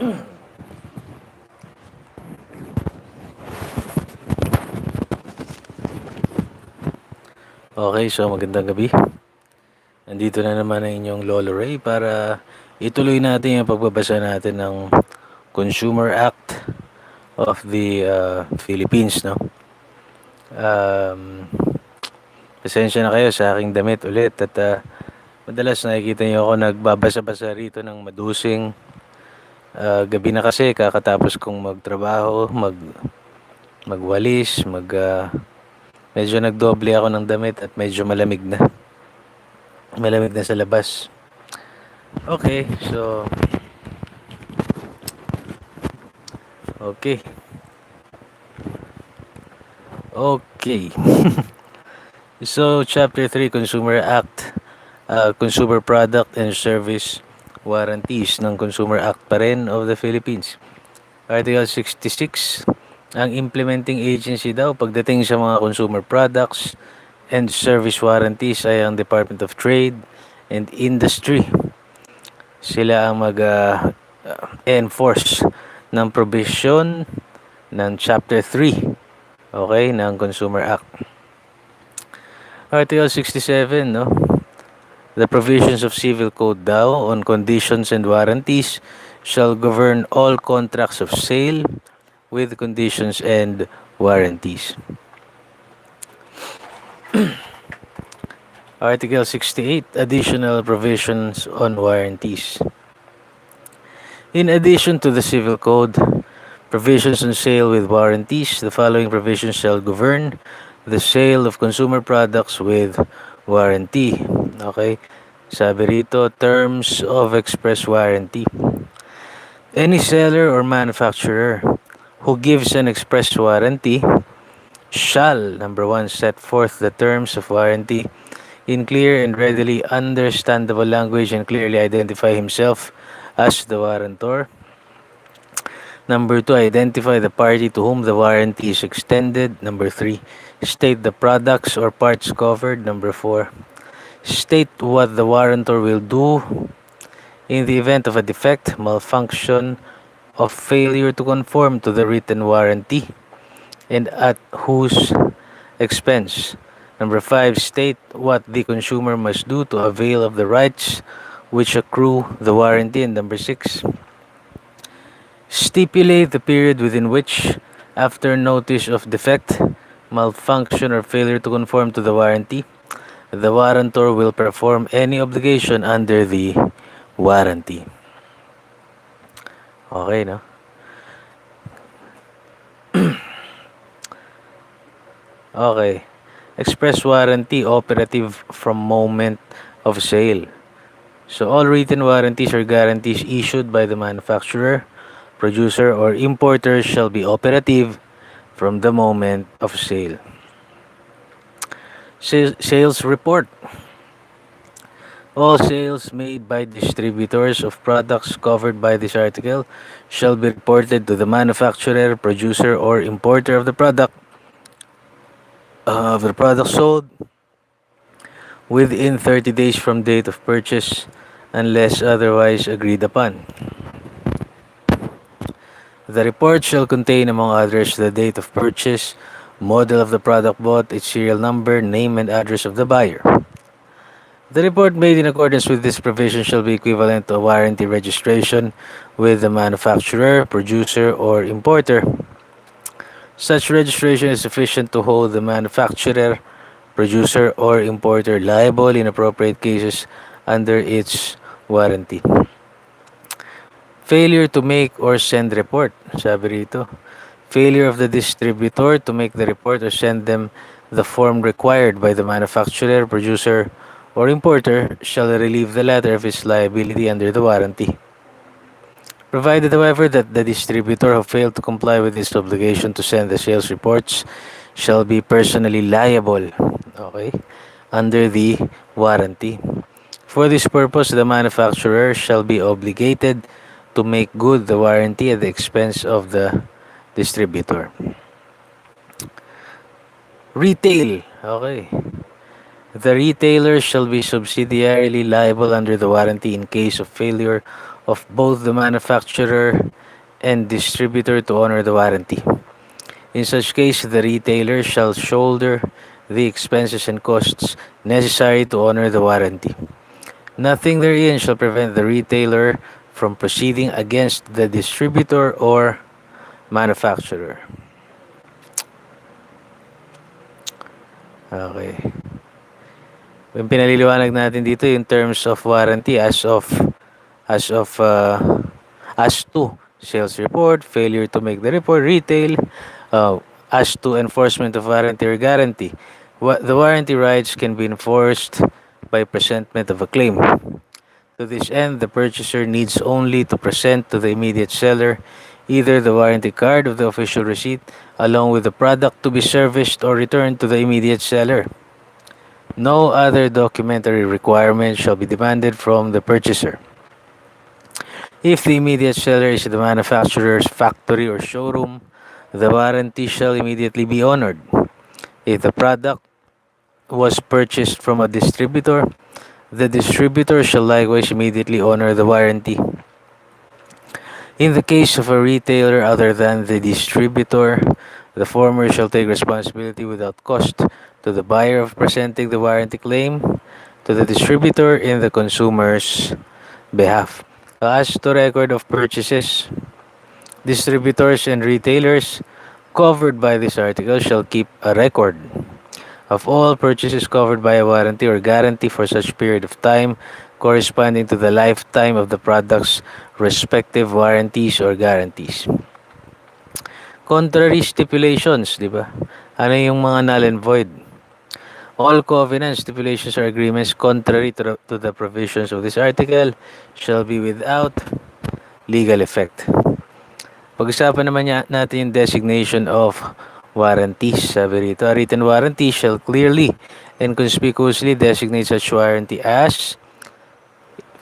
Okay, so magandang gabi. Nandito na naman ang inyong Lolo Ray para ituloy natin yung pagbabasa natin ng Consumer Act of the Philippines, no? Um, Pasensya na kayo sa aking damit ulit at madalas nakikita niyo ako nagbabasa-basa rito ng madusing. Gabi na kasi kakatapos kong magtrabaho, magwalis, medyo nagdoble ako ng damit at medyo malamig na. Malamig na sa labas. Okay, so okay. Okay. So, Chapter 3, Consumer Act, Consumer Product and Service Warranties ng Consumer Act pa rin of the Philippines. Article 66, ang implementing agency daw pagdating sa mga consumer products and service warranties ay ang Department of Trade and Industry. Sila ang mag-enforce ng provision ng Chapter 3, okay, ng Consumer Act. Article 67, no? The provisions of Civil Code daw on conditions and warranties shall govern all contracts of sale with conditions and warranties. Article 68, additional provisions on warranties. In addition to the Civil Code, provisions on sale with warranties, the following provisions shall govern the sale of consumer products with warranty. Okay? Sabi rito, terms of express warranty. Any seller or manufacturer who gives an express warranty shall, number 1, set forth the terms of warranty in clear and readily understandable language and clearly identify himself as the warrantor. Number 2, identify the party to whom the warranty is extended. Number 3, state the products or parts covered. Number 4, state what the warrantor will do in the event of a defect, malfunction, or failure to conform to the written warranty, and at whose expense. Number 5, state what the consumer must do to avail of the rights which accrue the warranty. And number 6, stipulate the period within which, after notice of defect, malfunction, or failure to conform to the warranty, the warrantor will perform any obligation under the warranty. Okay, no? Okay. Express warranty operative from moment of sale. So all written warranties or guarantees issued by the manufacturer, producer, or importer shall be operative from the moment of sale. Sales report. All sales made by distributors of products covered by this article shall be reported to the manufacturer, producer, or importer of the product sold within 30 days from date of purchase unless otherwise agreed upon. The report shall contain, among others, the date of purchase, model of the product bought, its serial number, name, and address of the buyer. The report made in accordance with this provision shall be equivalent to a warranty registration with the manufacturer, producer, or importer. Such registration is sufficient to hold the manufacturer, producer, or importer liable in appropriate cases under its warranty. Failure to make or send report. Sabi rito, failure of the distributor to make the report or send them the form required by the manufacturer, producer, or importer shall relieve the latter of its liability under the warranty. Provided, however, that the distributor who failed to comply with this obligation to send the sales reports shall be personally liable, okay, under the warranty. For this purpose, the manufacturer shall be obligated to make good the warranty at the expense of the distributor. Retail, okay. The retailer shall be subsidiarily liable under the warranty in case of failure of both the manufacturer and distributor to honor the warranty. In such case, the retailer shall shoulder the expenses and costs necessary to honor the warranty. Nothing therein shall prevent the retailer from proceeding against the distributor or manufacturer. Okay. Yung pinaliliwanag natin dito yung terms of warranty as of as to sales report, failure to make the report, retail, as to enforcement of warranty or guarantee. The warranty rights can be enforced by presentment of a claim. To this end, the purchaser needs only to present to the immediate seller either the warranty card of the official receipt along with the product to be serviced or returned to the immediate seller. No other documentary requirement shall be demanded from the purchaser. If the immediate seller is the manufacturer's factory or showroom, the warranty shall immediately be honored. If the product was purchased from a distributor, the distributor shall likewise immediately honor the warranty. In the case of a retailer other than the distributor, the former shall take responsibility without cost to the buyer of presenting the warranty claim to the distributor in the consumer's behalf. As to record of purchases, distributors and retailers covered by this article shall keep a record of all purchases covered by a warranty or guarantee for such period of time corresponding to the lifetime of the product's respective warranties or guarantees. Contrary stipulations, di ba? Ano yung mga null and void? All covenants, stipulations, or agreements contrary to the provisions of this article shall be without legal effect. Pag-usapan naman natin yung designation of warranties. Sabi rito, a written warranty shall clearly and conspicuously designate such warranty as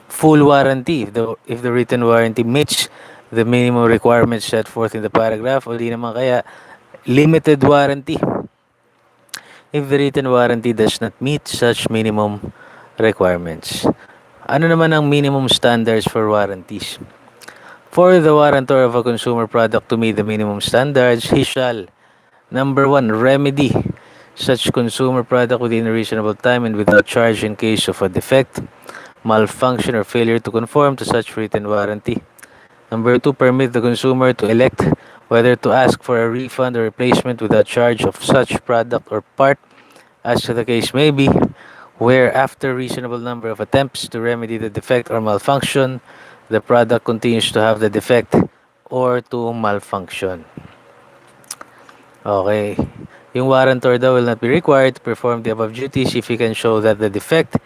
full warranty if the written warranty meets the minimum requirements set forth in the paragraph, o di naman kaya limited warranty if the written warranty does not meet such minimum requirements. Ano naman ang minimum standards for warranties? For the warrantor of a consumer product to meet the minimum standards, he shall, number 1, remedy such consumer product within a reasonable time and without charge in case of a defect, malfunction, or failure to conform to such written warranty. Number 2, permit the consumer to elect whether to ask for a refund or replacement without charge of such product or part as the case may be, where after reasonable number of attempts to remedy the defect or malfunction, the product continues to have the defect or to malfunction. Okay. Yung warrantor daw will not be required to perform the above duties if he can show that the defect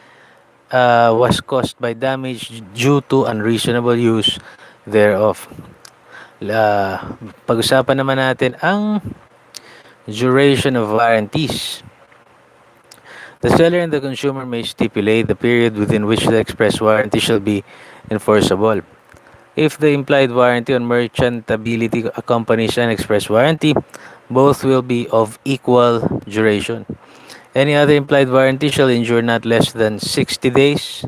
was caused by damage due to unreasonable use thereof. Pag-usapan naman natin ang duration of warranties. The seller and the consumer may stipulate the period within which the express warranty shall be enforceable. If the implied warranty on merchantability accompanies an express warranty, both will be of equal duration. Any other implied warranty shall endure not less than 60 days,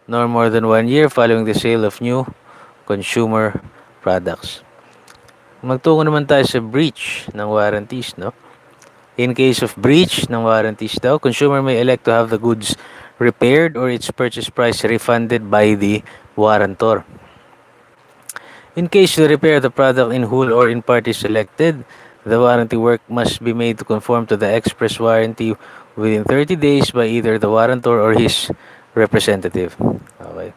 nor more than 1 year following the sale of new consumer products. Magtungo naman tayo sa breach ng warranties, no? In case of breach ng warranties daw, consumer may elect to have the goods repaired or its purchase price refunded by the warrantor. In case the repair of the product in whole or in part is selected, the warranty work must be made to conform to the express warranty within 30 days by either the warrantor or his representative. Okay.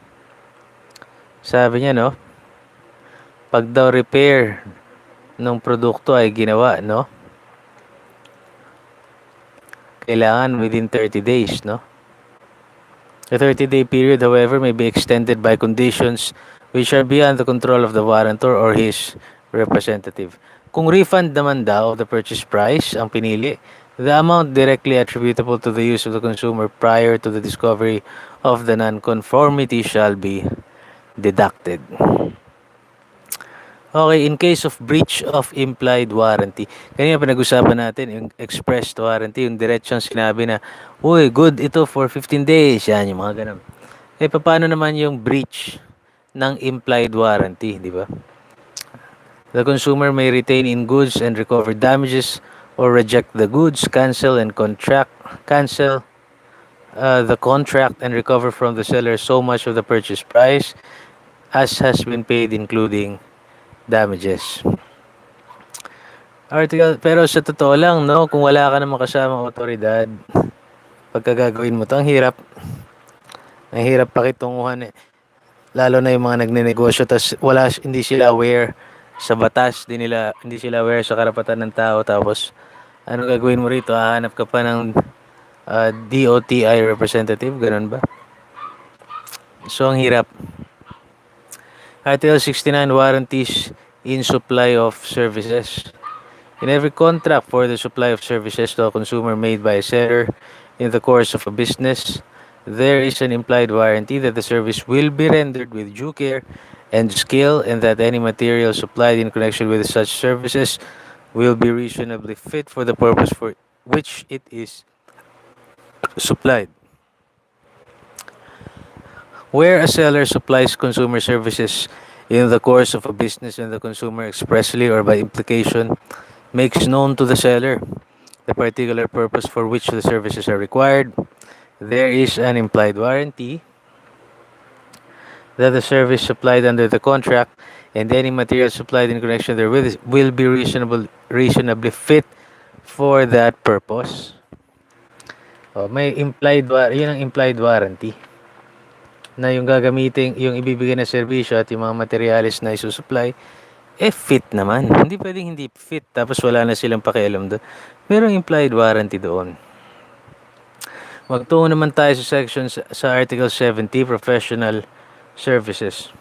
Sabi niya, no? Pag daw repair ng produkto ay ginawa, no? Kailangan within 30 days, no? The 30-day period, however, may be extended by conditions which are beyond the control of the warrantor or his representative. Kung refund naman daw of the purchase price ang pinili, the amount directly attributable to the use of the consumer prior to the discovery of the non-conformity shall be deducted. Okay, in case of breach of implied warranty. Kanina pinag-usapan natin yung express warranty, yung diretsong sinabi na, uy, good ito for 15 days. Yan, yung mga ganun. Eh, paano naman yung breach ng implied warranty, di ba? The consumer may retain in goods and recover damages or reject the goods, cancel the contract and recover from the seller so much of the purchase price as has been paid including damages. Pero sa totoo lang, no, kung wala ka namang kasamang otoridad, pagka gagawin mo to, ang hirap pakitunguhan eh. Lalo na yung mga nagnenegosyo, tas hindi sila aware sa batas, hindi sila aware sa karapatan ng tao, tapos ano gagawin mo rito? Hahanap ka pa ng DOTI representative, ganun ba? So, ang hirap. Article 69, warranties in supply of services. In every contract for the supply of services to a consumer made by a seller in the course of a business, there is an implied warranty that the service will be rendered with due care and skill, and that any material supplied in connection with such services will be reasonably fit for the purpose for which it is supplied. Where a seller supplies consumer services in the course of a business and the consumer expressly or by implication makes known to the seller the particular purpose for which the services are required, there is an implied warranty that the service supplied under the contract and any material supplied in connection therewith will be reasonably fit for that purpose. May yun ang implied warranty. Na yung gagamitin, yung ibibigay na serbisyo at yung mga materialis na isusupply, fit naman. Hindi pwedeng hindi fit tapos wala na silang pakialam doon. Merong implied warranty doon. Magtungo naman tayo sa Article 70, Professional Services.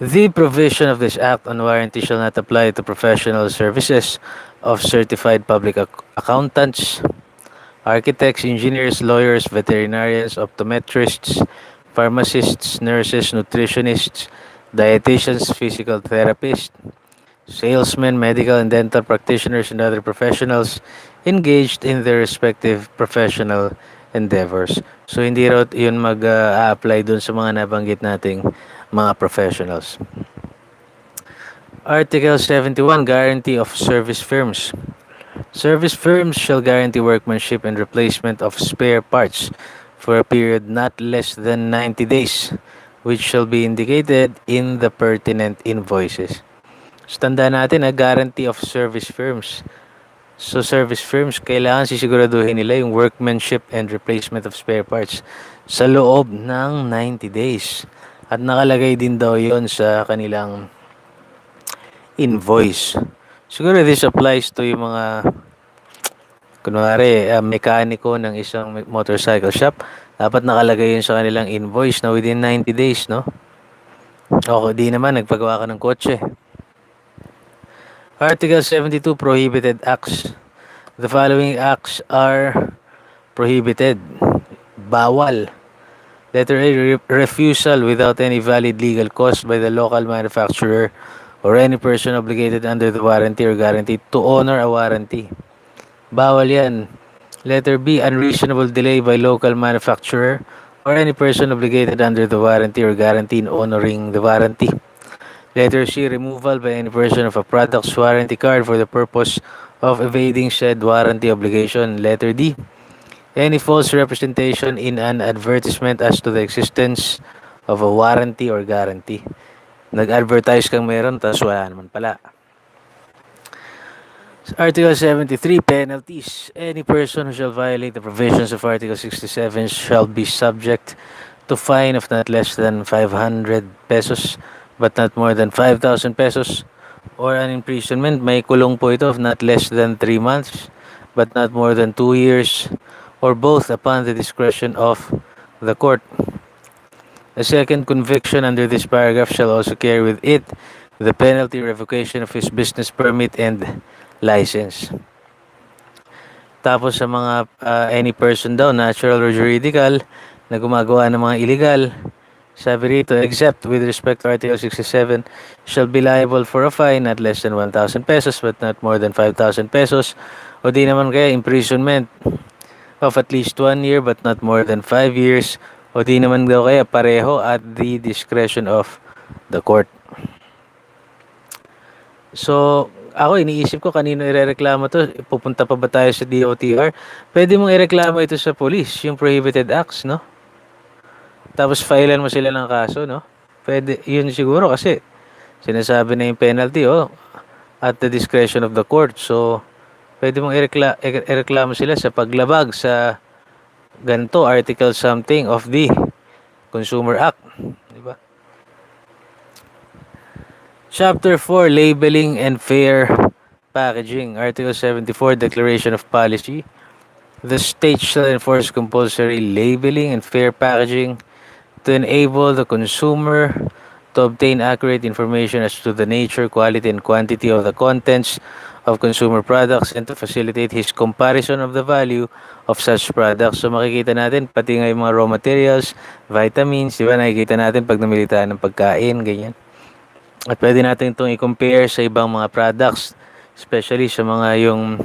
The provision of this Act on warranty shall not apply to professional services of certified public accountants, architects, engineers, lawyers, veterinarians, optometrists, pharmacists, nurses, nutritionists, dietitians, physical therapists, salesmen, medical and dental practitioners, and other professionals engaged in their respective professional endeavors. So, hindi raw yun mag-apply dun sa mga nabanggit nating mga professionals. Article 71, Guarantee of Service Firms. Service firms shall guarantee workmanship and replacement of spare parts for a period not less than 90 days, which shall be indicated in the pertinent invoices. So, tandaan natin guarantee of service firms. So, service firms, kailangan sisiguraduhin nila yung workmanship and replacement of spare parts sa loob ng 90 days. At nakalagay din daw yon sa kanilang invoice. Siguro this applies to yung mga kunwari mekaniko ng isang motorcycle shop. Dapat nakalagay yun sa kanilang invoice na within 90 days, no? O di naman, nagpagawa ka ng kotse. Article 72, Prohibited Acts. The following acts are prohibited. Bawal. Letter A, refusal without any valid legal cause by the local manufacturer or any person obligated under the warranty or guarantee to honor a warranty. Bawal yan. Letter B, unreasonable delay by local manufacturer or any person obligated under the warranty or guarantee in honoring the warranty. Letter C, removal by any person of a product's warranty card for the purpose of evading said warranty obligation. Letter D, any false representation in an advertisement as to the existence of a warranty or guarantee. Nag-advertise kang meron, tapos wala naman pala. Article 73, Penalties. Any person who shall violate the provisions of Article 67 shall be subject to fine of not less than 500 pesos but not more than 5,000 pesos, or an imprisonment, may kulong po ito of not less than 3 months but not more than 2 years, or both upon the discretion of the court. A second conviction under this paragraph shall also carry with it the penalty revocation of his business permit and license. Tapos sa mga any person daw, natural or juridical, na gumagawa ng mga illegal, sabi rito, except with respect to Article 67, shall be liable for a fine not less than 1,000 pesos but not more than 5,000 pesos, o di naman kaya imprisonment of at least 1 year but not more than 5 years, O di naman daw kaya pareho at the discretion of the court. So, ako iniisip ko kanino irereklamo to. Pupunta pa ba tayo sa DOTR? Pwede mong ireklamo ito sa police, yung prohibited acts, no? Tapos filean mo sila ng kaso, no? Pwede, yun siguro kasi sinasabi na yung penalty, at the discretion of the court. So, pwede mong ireklamo sila sa paglabag sa ganito, article something of the Consumer Act. Diba? Chapter 4, Labeling and Fair Packaging. Article 74, Declaration of Policy. The state shall enforce compulsory labeling and fair packaging to enable the consumer to obtain accurate information as to the nature, quality, and quantity of the contents of consumer products and to facilitate his comparison of the value of such products. So makikita natin, pati nga yung mga raw materials, vitamins, di ba? Nakikita natin pag namili tayo ng pagkain, ganyan. At pwede natin itong i-compare sa ibang mga products, especially sa mga yung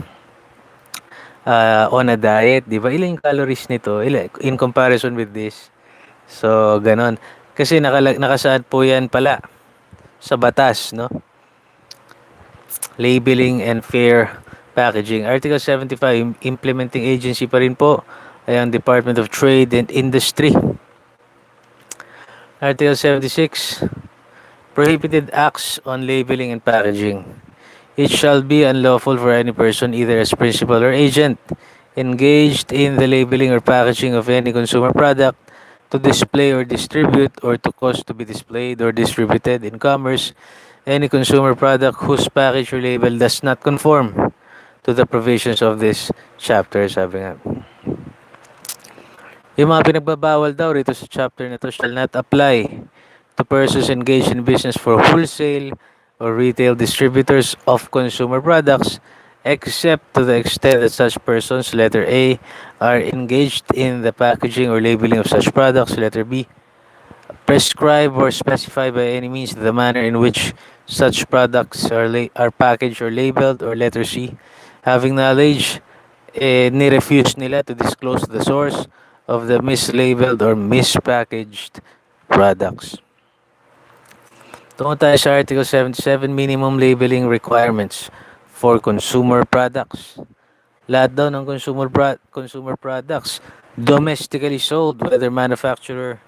on a diet, di ba? Ilan yung calories nito in comparison with this? So, ganon. Kasi nakasaad po yan pala sa batas, no? Labeling and fair packaging. Article 75, implementing agency pa rin po ay ang Department of Trade and Industry. Article 76, prohibited acts on labeling and packaging. It shall be unlawful for any person, either as principal or agent, engaged in the labeling or packaging of any consumer product, to display or distribute or to cause to be displayed or distributed in commerce any consumer product whose package or label does not conform to the provisions of this chapter, sabi nga. Yung mga pinagbabawal daw rito sa chapter na to shall not apply to persons engaged in business for wholesale or retail distributors of consumer products, except to the extent that such persons, letter A, are engaged in the packaging or labeling of such products, letter B, prescribe or specify by any means the manner in which such products are packaged or labeled, or letter C, having knowledge, ni-refuse nila to disclose the source of the mislabeled or mispackaged products. Tungo tayo sa Article 77, minimum labeling requirements for consumer products. Lahat daw ng consumer products domestically sold, whether manufactured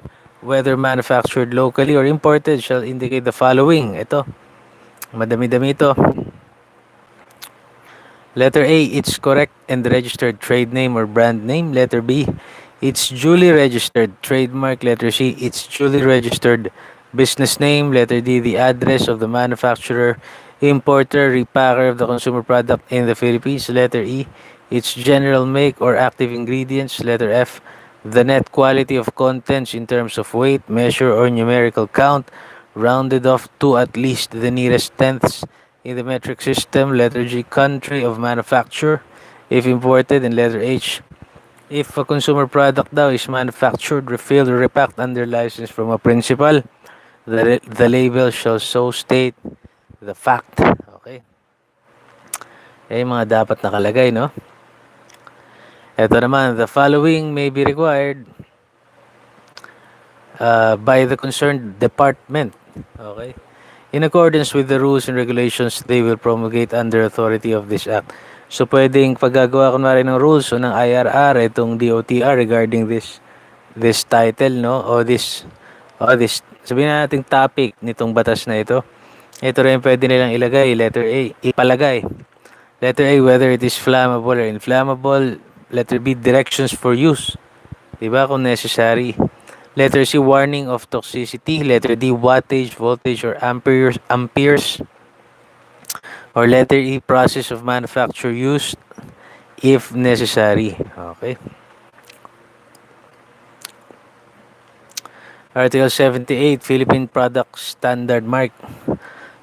locally or imported, shall indicate the following. Ito, madami-dami ito. Letter A, its correct and registered trade name or brand name. Letter B, its duly registered trademark. Letter C, its duly registered business name. Letter D, the address of the manufacturer, importer, repacker of the consumer product in the Philippines. Letter E, its general make or active ingredients. Letter F, the net quality of contents in terms of weight, measure, or numerical count, rounded off to at least the nearest tenths in the metric system. Letter G, country of manufacture if imported. And letter H, if a consumer product daw is manufactured, refilled, or repacked under license from a principal, the label shall so state the fact. Okay? Mga dapat nakalagay, no? Ito naman, the following may be required by the concerned department. Okay? In accordance with the rules and regulations they will promulgate under authority of this act. So, pwedeng paggagawa kunwari ng rules o ng IRR, itong DOTR regarding this title, no? O this, sabihin na natin topic nitong batas na ito. Ito rin pwede nilang ilagay. Letter A, ipalagay. Letter A, whether it is flammable or inflammable. Letter B, directions for use. Diba? Kung necessary. Letter C, warning of toxicity. Letter D, wattage, voltage, or amperes. Or letter E, process of manufacture use if necessary. Okay. Article 78, Philippine Product Standard Mark.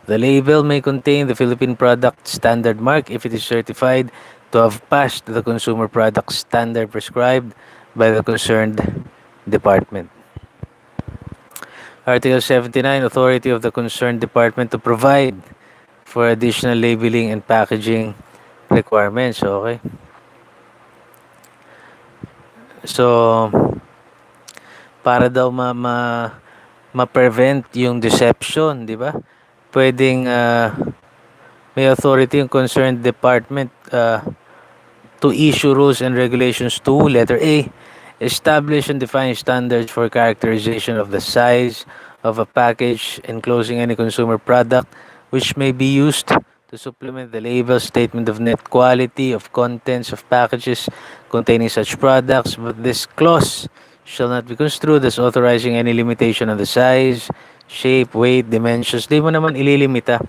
The label may contain the Philippine Product Standard Mark if it is certified to have passed the consumer product standard prescribed by the concerned department. Article 79, authority of the concerned department to provide for additional labeling and packaging requirements. Okay. So, para daw ma-prevent yung deception, di ba? Pwedeng may authority yung concerned department to issue rules and regulations to letter A, establish and define standards for characterization of the size of a package enclosing any consumer product which may be used to supplement the label statement of net quality of contents of packages containing such products, but this clause shall not be construed as authorizing any limitation on the size, shape, weight, dimensions. Di mo naman ililimita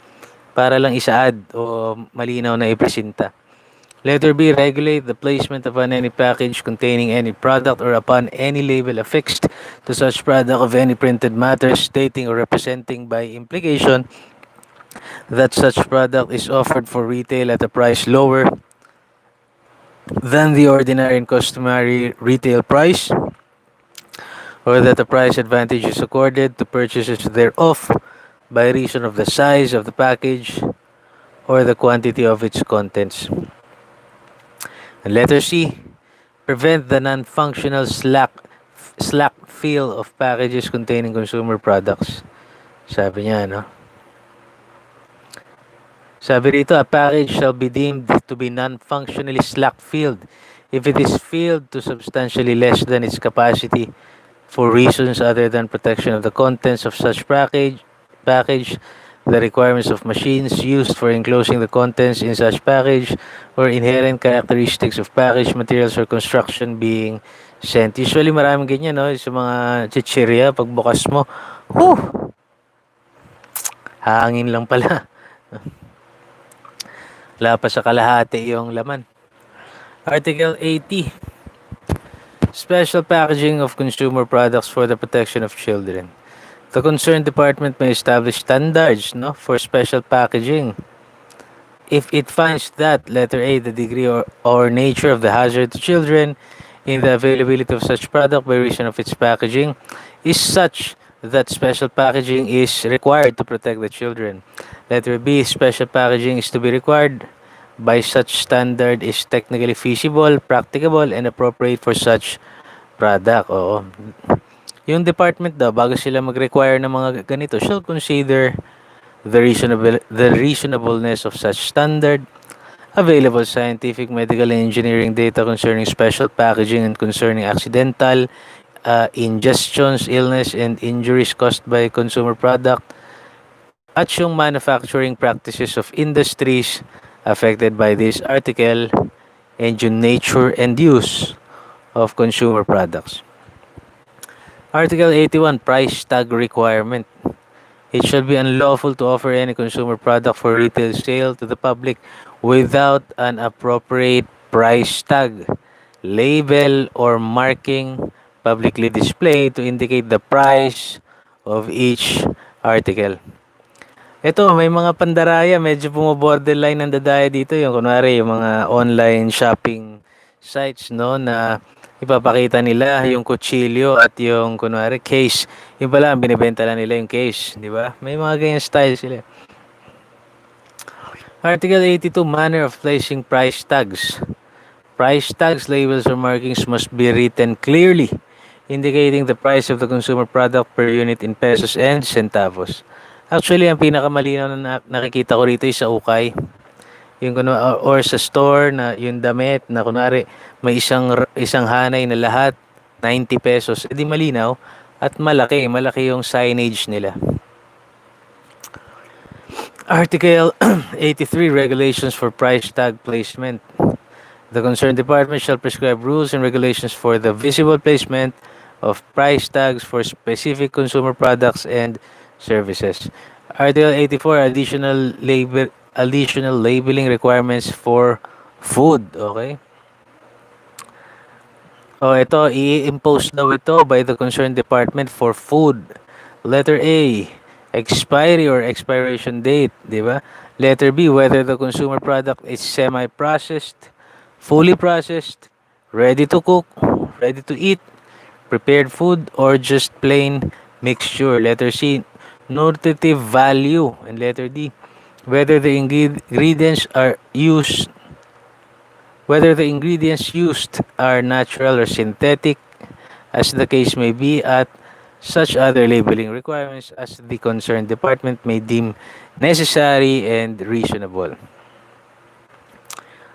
para lang isaad o malinaw na ipresenta. Letter B, regulate the placement upon any package containing any product or upon any label affixed to such product of any printed matter stating or representing by implication that such product is offered for retail at a price lower than the ordinary and customary retail price, or that a price advantage is accorded to purchasers thereof by reason of the size of the package or the quantity of its contents. And letter C, prevent the non-functional slack feel of packages containing consumer products. Sabi niya, no? Sabi rito, a package shall be deemed to be non-functionally slack-filled if it is filled to substantially less than its capacity for reasons other than protection of the contents of such package, the requirements of machines used for enclosing the contents in such package, or inherent characteristics of package materials or construction being sent. Usually maraming ganyan, no? Sa mga chichirya, pagbukas mo, hangin lang pala. Wala pa sa kalahati yung laman. Article 80. Special packaging of consumer products for the protection of children. The concerned department may establish standards, no, for special packaging. If it finds that, letter A, the degree or nature of the hazard to children in the availability of such product by reason of its packaging is such that special packaging is required to protect the children. Letter B, special packaging is to be required by such standard is technically feasible, practicable, and appropriate for such product. Oo. Yung department daw, bago sila mag-require ng mga ganito, shall consider the reasonableness of such standard, available scientific, medical, and engineering data concerning special packaging and concerning accidental ingestions, illness, and injuries caused by consumer product, at yung manufacturing practices of industries affected by this article, and yung nature and use of consumer products. Article 81, price tag requirement. It shall be unlawful to offer any consumer product for retail sale to the public without an appropriate price tag, label, or marking publicly displayed to indicate the price of each article. Ito, may mga pandaraya, medyo borderline ng dadaya dito. Yung kunwari, yung mga online shopping sites, no, na ipapakita nila yung kutsilyo at yung kunwari case. Yung pala, binibenta lang nila yung case, di ba? May mga ganyan style sila. Article 82, manner of placing price tags. Price tags, labels, or markings must be written clearly, indicating the price of the consumer product per unit in pesos and centavos. Actually, ang pinakamalinaw na nakikita ko rito ay sa ukay. Yung or sa store na yung damit na kunwari may isang hanay na lahat 90 pesos. Edi malinaw at malaki yung signage nila. Article 83, regulations for price tag placement. The concerned department shall prescribe rules and regulations for the visible placement of price tags for specific consumer products and services. Article 84, additional labeling requirements for food. Okay? Ito, i-impose daw ito by the concerned department for food. Letter A, expiry or expiration date, di ba? Letter B, whether the consumer product is semi-processed, fully processed, ready to cook, ready to eat, prepared food, or just plain mixture. Letter C, nutritive value. And letter D, whether the ingredients used are natural or synthetic. as the case may be, at such other labeling requirements as the concerned department may deem necessary and reasonable.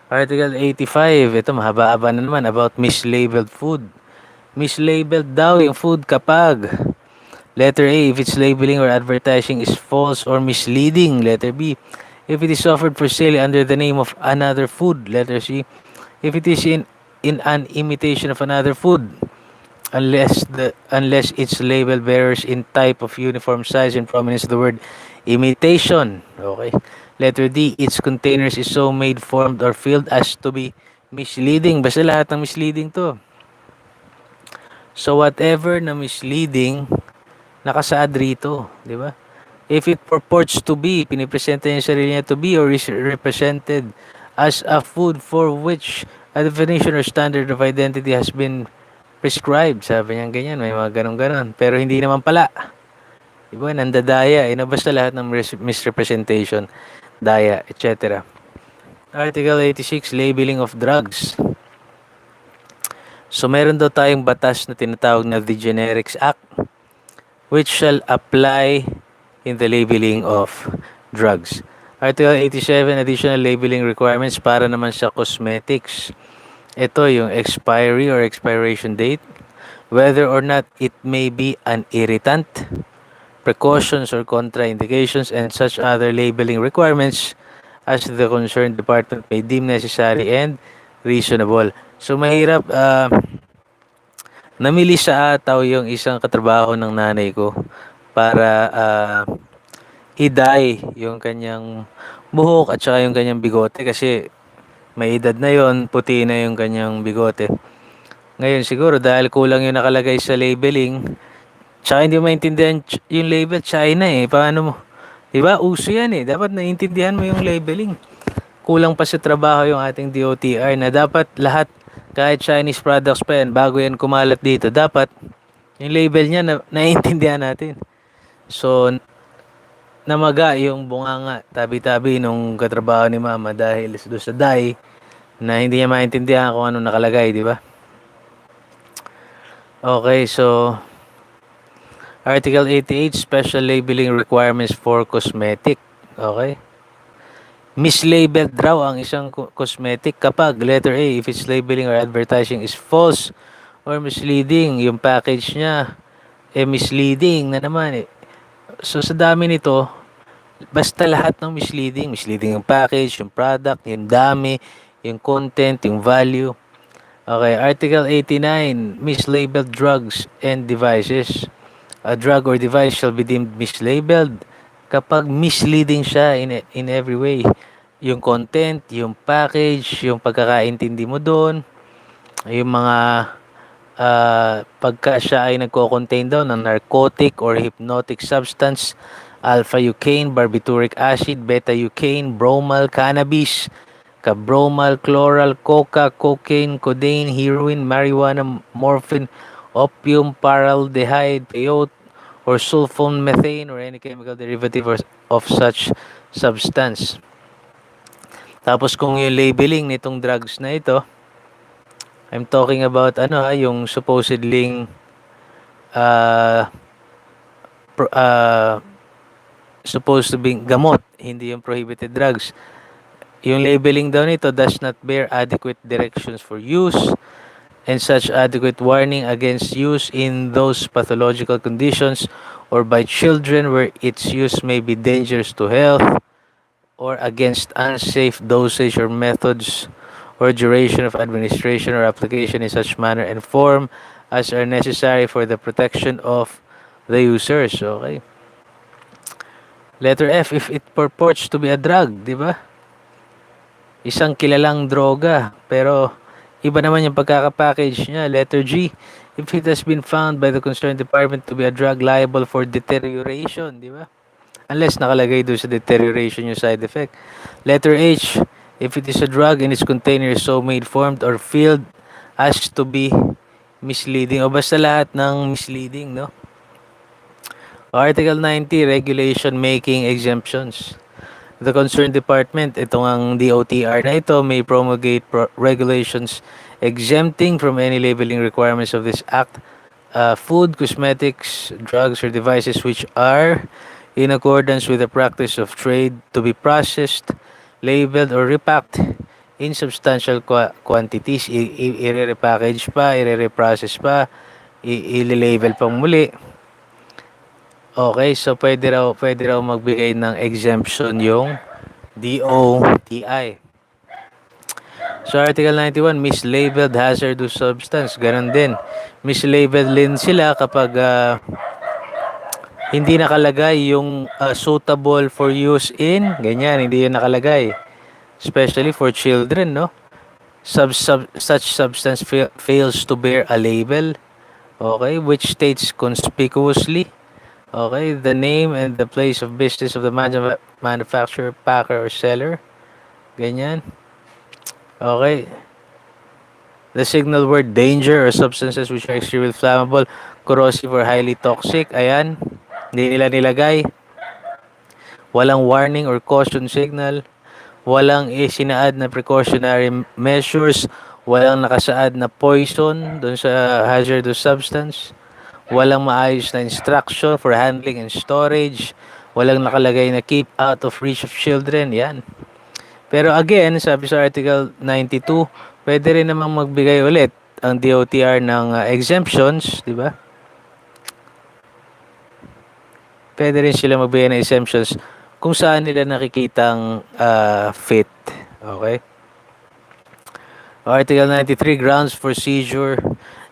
Article 85, ito mahaba-haba na naman, about mislabeled food. Mislabeled daw yung food kapag letter A, if its labeling or advertising is false or misleading. Letter B, if it is offered for sale under the name of another food. Letter C, if it is in an imitation of another food, unless its label bears in type of uniform size and prominence the word imitation. Okay. Letter D, its containers is so made, formed, or filled as to be misleading. Basta lahat ng misleading to. So whatever na misleading, nakasaad rito, di ba? If it purports to be, pinipresenta niya yung sarili niya to be or is represented as a food for which a definition or standard of identity has been prescribed. Sabi niya ganyan, may mga ganon-ganon. Pero hindi naman pala. Di ba? Nandadaya. Basta lahat ng misrepresentation, daya, etc. Article 86, labeling of drugs. So meron daw tayong batas na tinatawag na the Generics Act, which shall apply in the labeling of drugs. Article 87, additional labeling requirements para naman sa cosmetics. Ito yung expiry or expiration date, whether or not it may be an irritant, precautions or contraindications, and such other labeling requirements as the concerned department may deem necessary and reasonable. So mahirap, namili sa ataw yung isang katrabaho ng nanay ko para i-dye yung kanyang buhok at saka yung kanyang bigote kasi may edad na yon, puti na yung kanyang bigote. Ngayon siguro dahil kulang yung nakalagay sa labeling, tsaka hindi mo maintindihan yung label, China paano mo? Diba? Uso yan dapat naiintindihan mo yung labeling. Kulang pa sa trabaho yung ating DOTR na dapat lahat, kahit Chinese products pa yan, bago yan kumalat dito, dapat yung label niya naiintindihan natin. So, namaga yung bunganga, tabi-tabi nung katrabaho ni mama dahil doon sa dye na hindi niya maintindihan kung ano nakalagay, di ba? Okay, so Article 88, special labeling requirements for cosmetic. Okay? Mislabeled raw ang isang cosmetic kapag letter A, if its labeling or advertising is false or misleading, yung package niya misleading na naman So sa dami nito, basta lahat ng misleading yung package, yung product, yung dami, yung content, yung value. Okay, Article 89, mislabeled drugs and devices. A drug or device shall be deemed mislabeled kapag misleading siya in every way. Yung content, yung package, yung pagkakaintindi mo doon, yung mga pagka siya ay nagko-contain daw ng narcotic or hypnotic substance, alpha-eucaine, barbituric acid, beta-eucaine, bromal, cannabis, cabromal, chloral, coca, cocaine, codeine, heroin, marijuana, morphine, opium, paraldehyde, peyote, or sulfonmethane, or any chemical derivative of such substance. Tapos kung yung labeling nitong drugs na ito, I'm talking about yung supposedly supposed to be gamot, hindi yung prohibited drugs. Yung labeling daw nito does not bear adequate directions for use and such adequate warning against use in those pathological conditions or by children where its use may be dangerous to health or against unsafe dosage or methods or duration of administration or application in such manner and form as are necessary for the protection of the users. Okay. Letter F, if it purports to be a drug, di ba? Isang kilalang droga, pero iba naman yung pagkakapackage niya. Letter G, if it has been found by the concerned department to be a drug liable for deterioration, di ba? Unless nakalagay doon sa deterioration yung side effect. Letter H, if it is a drug and its container is so made, formed, or filled as to be misleading. O basta lahat ng misleading, no? Article 90, regulation making exemptions. The concerned department, itong ang DOTR na ito, may promulgate regulations exempting from any labeling requirements of this act food, cosmetics, drugs, or devices which are in accordance with the practice of trade to be processed, labeled, or repacked in substantial quantities. I-repackage pa, i-reprocess pa, i-label pang muli. Okay, so pwede raw magbigay ng exemption yung DOTI. So Article 91, mislabeled hazardous substance. Ganon din. Mislabeled din sila kapag hindi nakalagay yung suitable for use in, ganyan, hindi yun nakalagay. Especially for children, no? Such substance fails to bear a label, okay, which states conspicuously, okay, the name and the place of business of the manufacturer, packer, or seller. Ganyan. Okay. The signal word danger or substances which are extremely flammable, corrosive, or highly toxic. Ayan. Hindi nila nilagay. Walang warning or caution signal. Walang isinaad na precautionary measures. Walang nakasaad na poison doon sa hazardous substance. Walang maayos na instruction for handling and storage. Walang nakalagay na keep out of reach of children. Yan. Pero again, sabi sa Article 92, pwede rin namang magbigay ulit ang DOTR ng exemptions, di ba? Pwede rin sila magbigay ng exemptions kung saan nila nakikitang fit. Okay? Article 93, grounds for seizure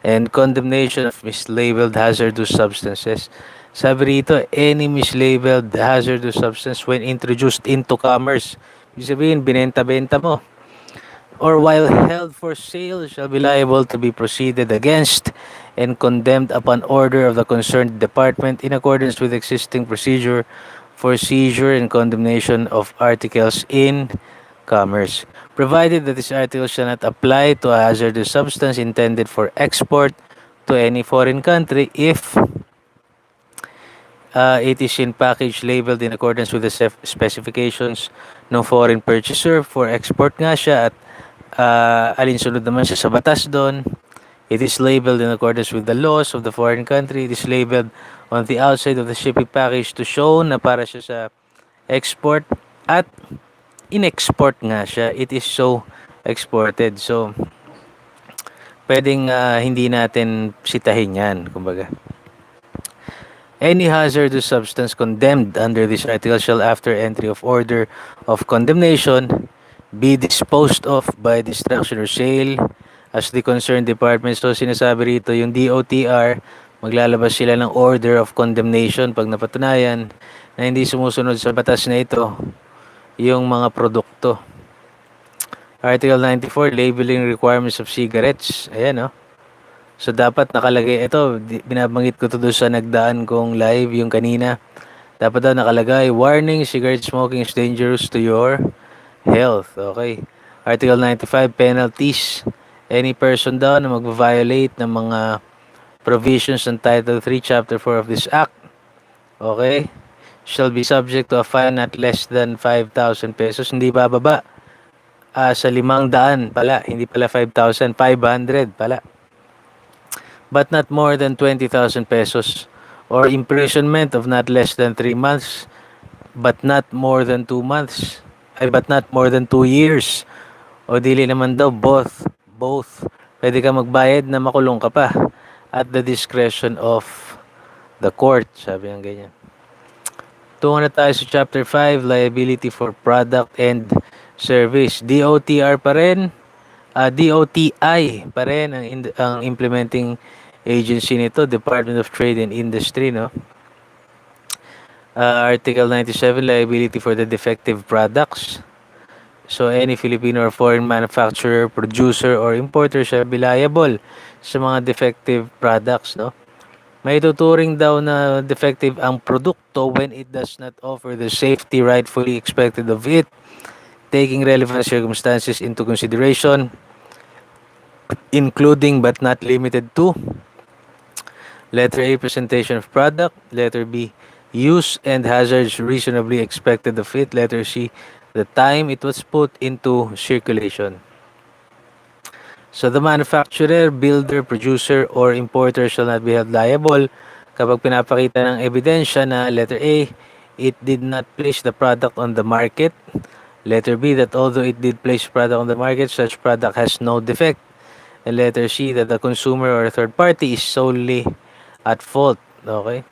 and condemnation of mislabeled hazardous substances. Sabi rito, any mislabeled hazardous substance when introduced into commerce. Ibig sabihin, binenta-benta mo. Or while held for sale shall be liable to be proceeded against and condemned upon order of the concerned department in accordance with existing procedure for seizure and condemnation of articles in commerce, provided that this article shall not apply to a hazardous substance intended for export to any foreign country if it is in package labeled in accordance with the specifications ng foreign purchaser. For export nga siya at alinsunod naman siya sa batas doon. It is labeled in accordance with the laws of the foreign country. It is labeled on the outside of the shipping package to show na para siya sa export at in-export nga siya. It is so exported. So, pwedeng hindi natin sitahin yan, kumbaga. Any hazardous substance condemned under this article shall, after entry of order of condemnation, be disposed of by destruction or sale as the concerned department. So, sinasabi rito, yung DOTR, maglalabas sila ng order of condemnation pag napatunayan na hindi sumusunod sa batas na ito yung mga produkto. Article 94, labeling requirements of cigarettes. Ayan, no? So, dapat nakalagay, ito, binabanggit ko to doon sa nagdaan kong live, yung kanina. Dapat daw nakalagay, warning, cigarette smoking is dangerous to your health. Okay. Article 95, penalties. Any person daw na mag-violate ng mga provisions ng Title 3, Chapter 4 of this Act, okay, shall be subject to a fine not less than 5,000 pesos. Hindi bababa. Sa 500 pala. Hindi pala 5,000. 500 pala. But not more than 20,000 pesos, or imprisonment of not less than 3 months, but not more than 2 months, but not more than 2 years, o dili naman daw, both, pwede ka magbayad na makulong ka pa, at the discretion of the court, sabi ng ganyan. Tungo na tayo sa Chapter 5, liability for product and service. DOTR pa rin, DOTI pa rin ang implementing agency nito, Department of Trade and Industry, no? Article 97, liability for the defective products. So, any Filipino or foreign manufacturer, producer, or importer shall be liable sa mga defective products, no? May tuturing daw na defective ang produkto when it does not offer the safety rightfully expected of it, taking relevant circumstances into consideration, including but not limited to: letter A, presentation of product; letter B, use and hazards reasonably expected of it; letter C, the time it was put into circulation. So the manufacturer, builder, producer, or importer shall not be held liable kapag pinapakita ng ebidensya na letter A, it did not place the product on the market. Letter B, that although it did place product on the market, such product has no defect. And letter C, that the consumer or third party is solely at fault. Okay?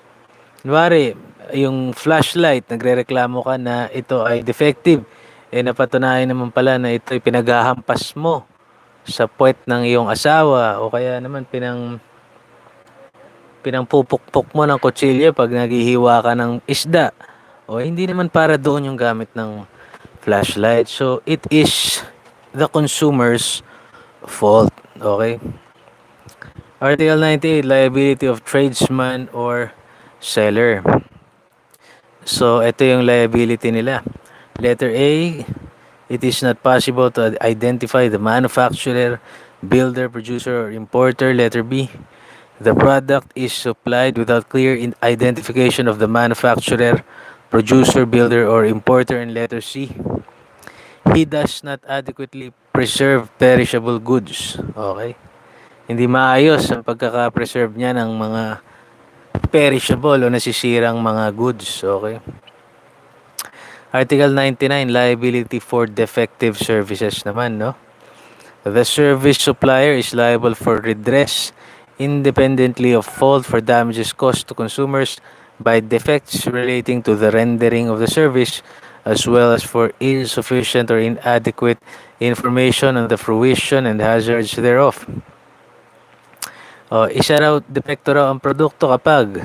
Kunwari, yung flashlight, nagrereklamo ka na ito ay defective. Eh napatunayan naman pala na ito ay pinaghahampas mo sa puwet ng iyong asawa o kaya naman pinangpupukpok mo ng kutsilyo pag naghihiwa ka ng isda. O hindi naman para doon yung gamit ng flashlight. So it is the consumer's fault. Okay? Article 98, liability of tradesman or seller. So ito yung liability nila. Letter A, it is not possible to identify the manufacturer, builder, producer, or importer. Letter B, the product is supplied without clear identification of the manufacturer, producer, builder, or importer. And letter C, he does not adequately preserve perishable goods. Okay? Hindi maayos ang pagkaka-preserve niya ng mga perishable o nasisirang mga goods. Okay? Article 99, liability for defective services naman, no? The service supplier is liable for redress independently of fault for damages caused to consumers by defects relating to the rendering of the service, as well as for insufficient or inadequate information on the fruition and hazards thereof. Isa raw, depekto raw ang produkto kapag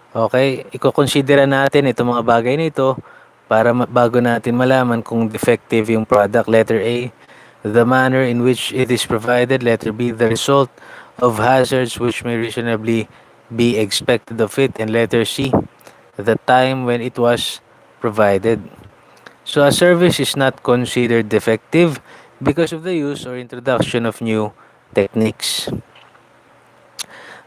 okay, iko-considera natin itong mga bagay na ito para bago natin malaman kung defective yung product. Letter A, the manner in which it is provided. Letter B, the result of hazards which may reasonably be expected of it. And letter C, the time when it was provided. So a service is not considered defective because of the use or introduction of new techniques.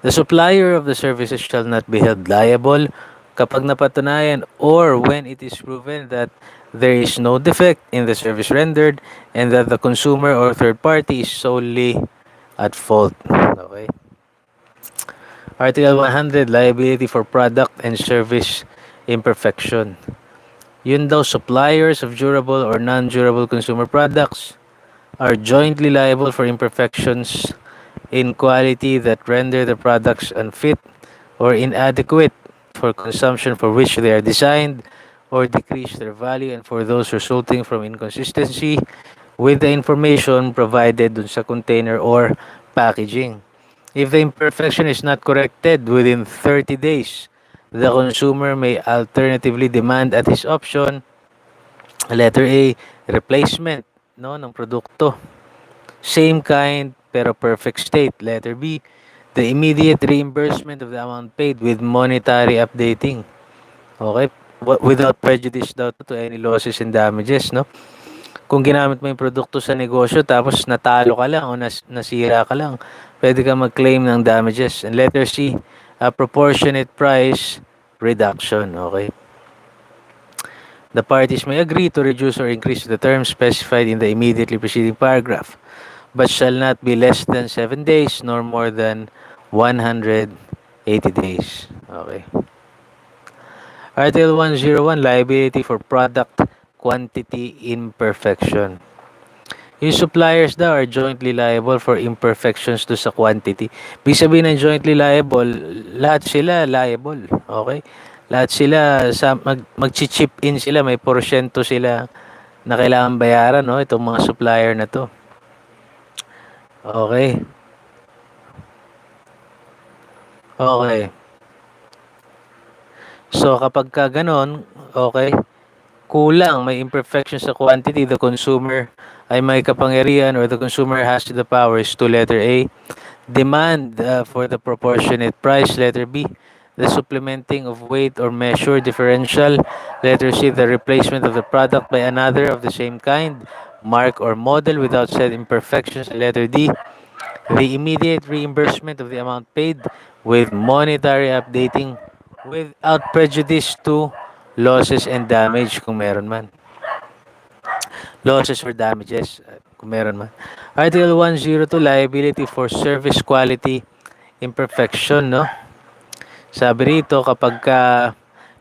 The supplier of the services shall not be held liable kapag napatunayan or when it is proven that there is no defect in the service rendered and that the consumer or third party is solely at fault. Okay. Article 100, liability for product and service imperfection. Yun daw, suppliers of durable or non-durable consumer products are jointly liable for imperfections in quality that render the products unfit or inadequate for consumption for which they are designed, or decrease their value, and for those resulting from inconsistency with the information provided dun sa container or packaging. If the imperfection is not corrected within 30 days, the consumer may alternatively demand at his option, letter A, replacement ng produkto. Same kind pero perfect state. Letter B, the immediate reimbursement of the amount paid with monetary updating. Okay? Without prejudice daw to any losses and damages, no? Kung ginamit mo yung produkto sa negosyo tapos natalo ka lang o nasira ka lang, pwede ka mag-claim ng damages. And letter C, a proportionate price reduction. Okay? The parties may agree to reduce or increase the terms specified in the immediately preceding paragraph, but shall not be less than 7 days nor more than 180 days. Okay. Article 101, liability for product quantity imperfection. Yung suppliers daw are jointly liable for imperfections to sa quantity. Ibig sabihin ng jointly liable, lahat sila liable. Okay? Lahat sila, mag-chip in sila, may porsyento sila na kailangan bayaran, no? Itong mga supplier na to. Okay. Okay. So, kapag ka ganon, okay, kulang, may imperfection sa quantity, the consumer ay may kapangyarihan or the consumer has the powers to, letter A, demand for the proportionate price. Letter B, the supplementing of weight or measure differential. Letter C, the replacement of the product by another of the same kind, mark, or model without said imperfections. Letter D, the immediate reimbursement of the amount paid with monetary updating without prejudice to losses and damage kung meron man. Losses or damages. kung meron man. Article 102, liability for service quality imperfection, no? Sabi rito, kapag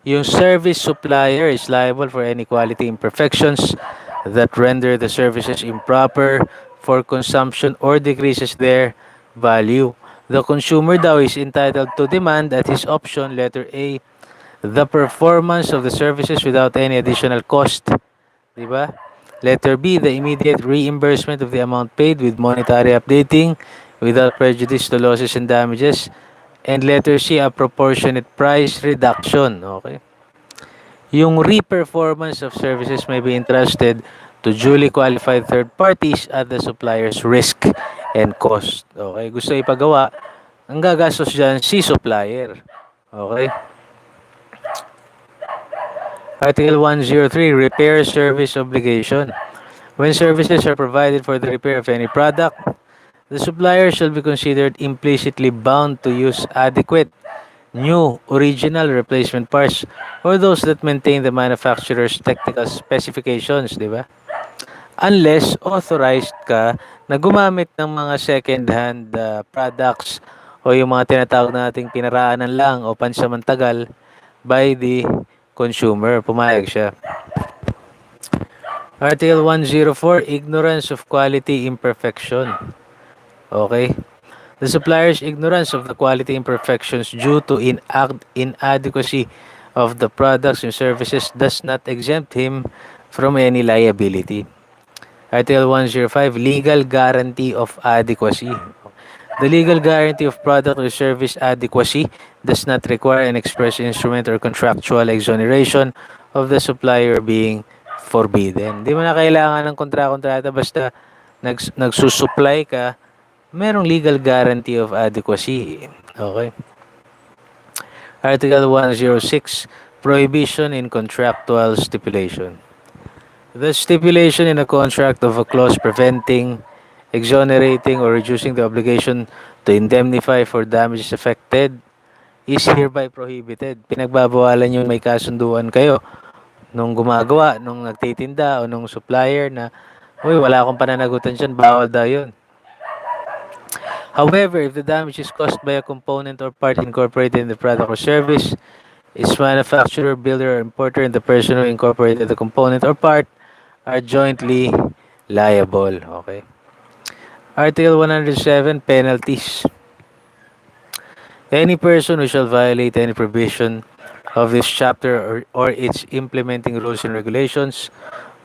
yung service supplier is liable for any quality imperfections that render the services improper for consumption or decreases their value. The consumer daw is entitled to demand at his option, letter A, the performance of the services without any additional cost. Diba? Letter B, the immediate reimbursement of the amount paid with monetary updating without prejudice to losses and damages. And letter C, a proportionate price reduction. Okay? Yung re-performance of services may be entrusted to duly qualified third parties at the supplier's risk and cost. Okay? Gusto ipagawa, ang gagastos dyan si supplier. Okay? Article 103, repair service obligation. When services are provided for the repair of any product, the supplier shall be considered implicitly bound to use adequate, new, original replacement parts or those that maintain the manufacturer's technical specifications, di ba? Unless authorized ka na gumamit ng mga second-hand products o yung mga tinatawag nating pinaraanan lang o pansamantagal by the consumer. Pumayag siya. Article 104, ignorance of quality imperfection. Okay? The supplier's ignorance of the quality imperfections due to inadequacy of the products and services does not exempt him from any liability. Article 105, legal guarantee of adequacy. The legal guarantee of product or service adequacy does not require an express instrument or contractual exoneration of the supplier being forbidden. Di mo na kailangan ng kontrata basta nagsusupply ka, merong legal guarantee of adequacy. Okay? Article 106, prohibition in contractual stipulation. The stipulation in a contract of a clause preventing, exonerating, or reducing the obligation to indemnify for damages affected is hereby prohibited. Pinagbabawalan yung may kasunduan kayo nung gumagawa, nung nagtitinda, o nung supplier na, uy, wala akong pananagutan dyan, bawal daw yun. However, if the damage is caused by a component or part incorporated in the product or service, its manufacturer, builder, or importer, and the person who incorporated the component or part are jointly liable. Okay. Article 107, penalties. Any person who shall violate any provision of this chapter or its implementing rules and regulations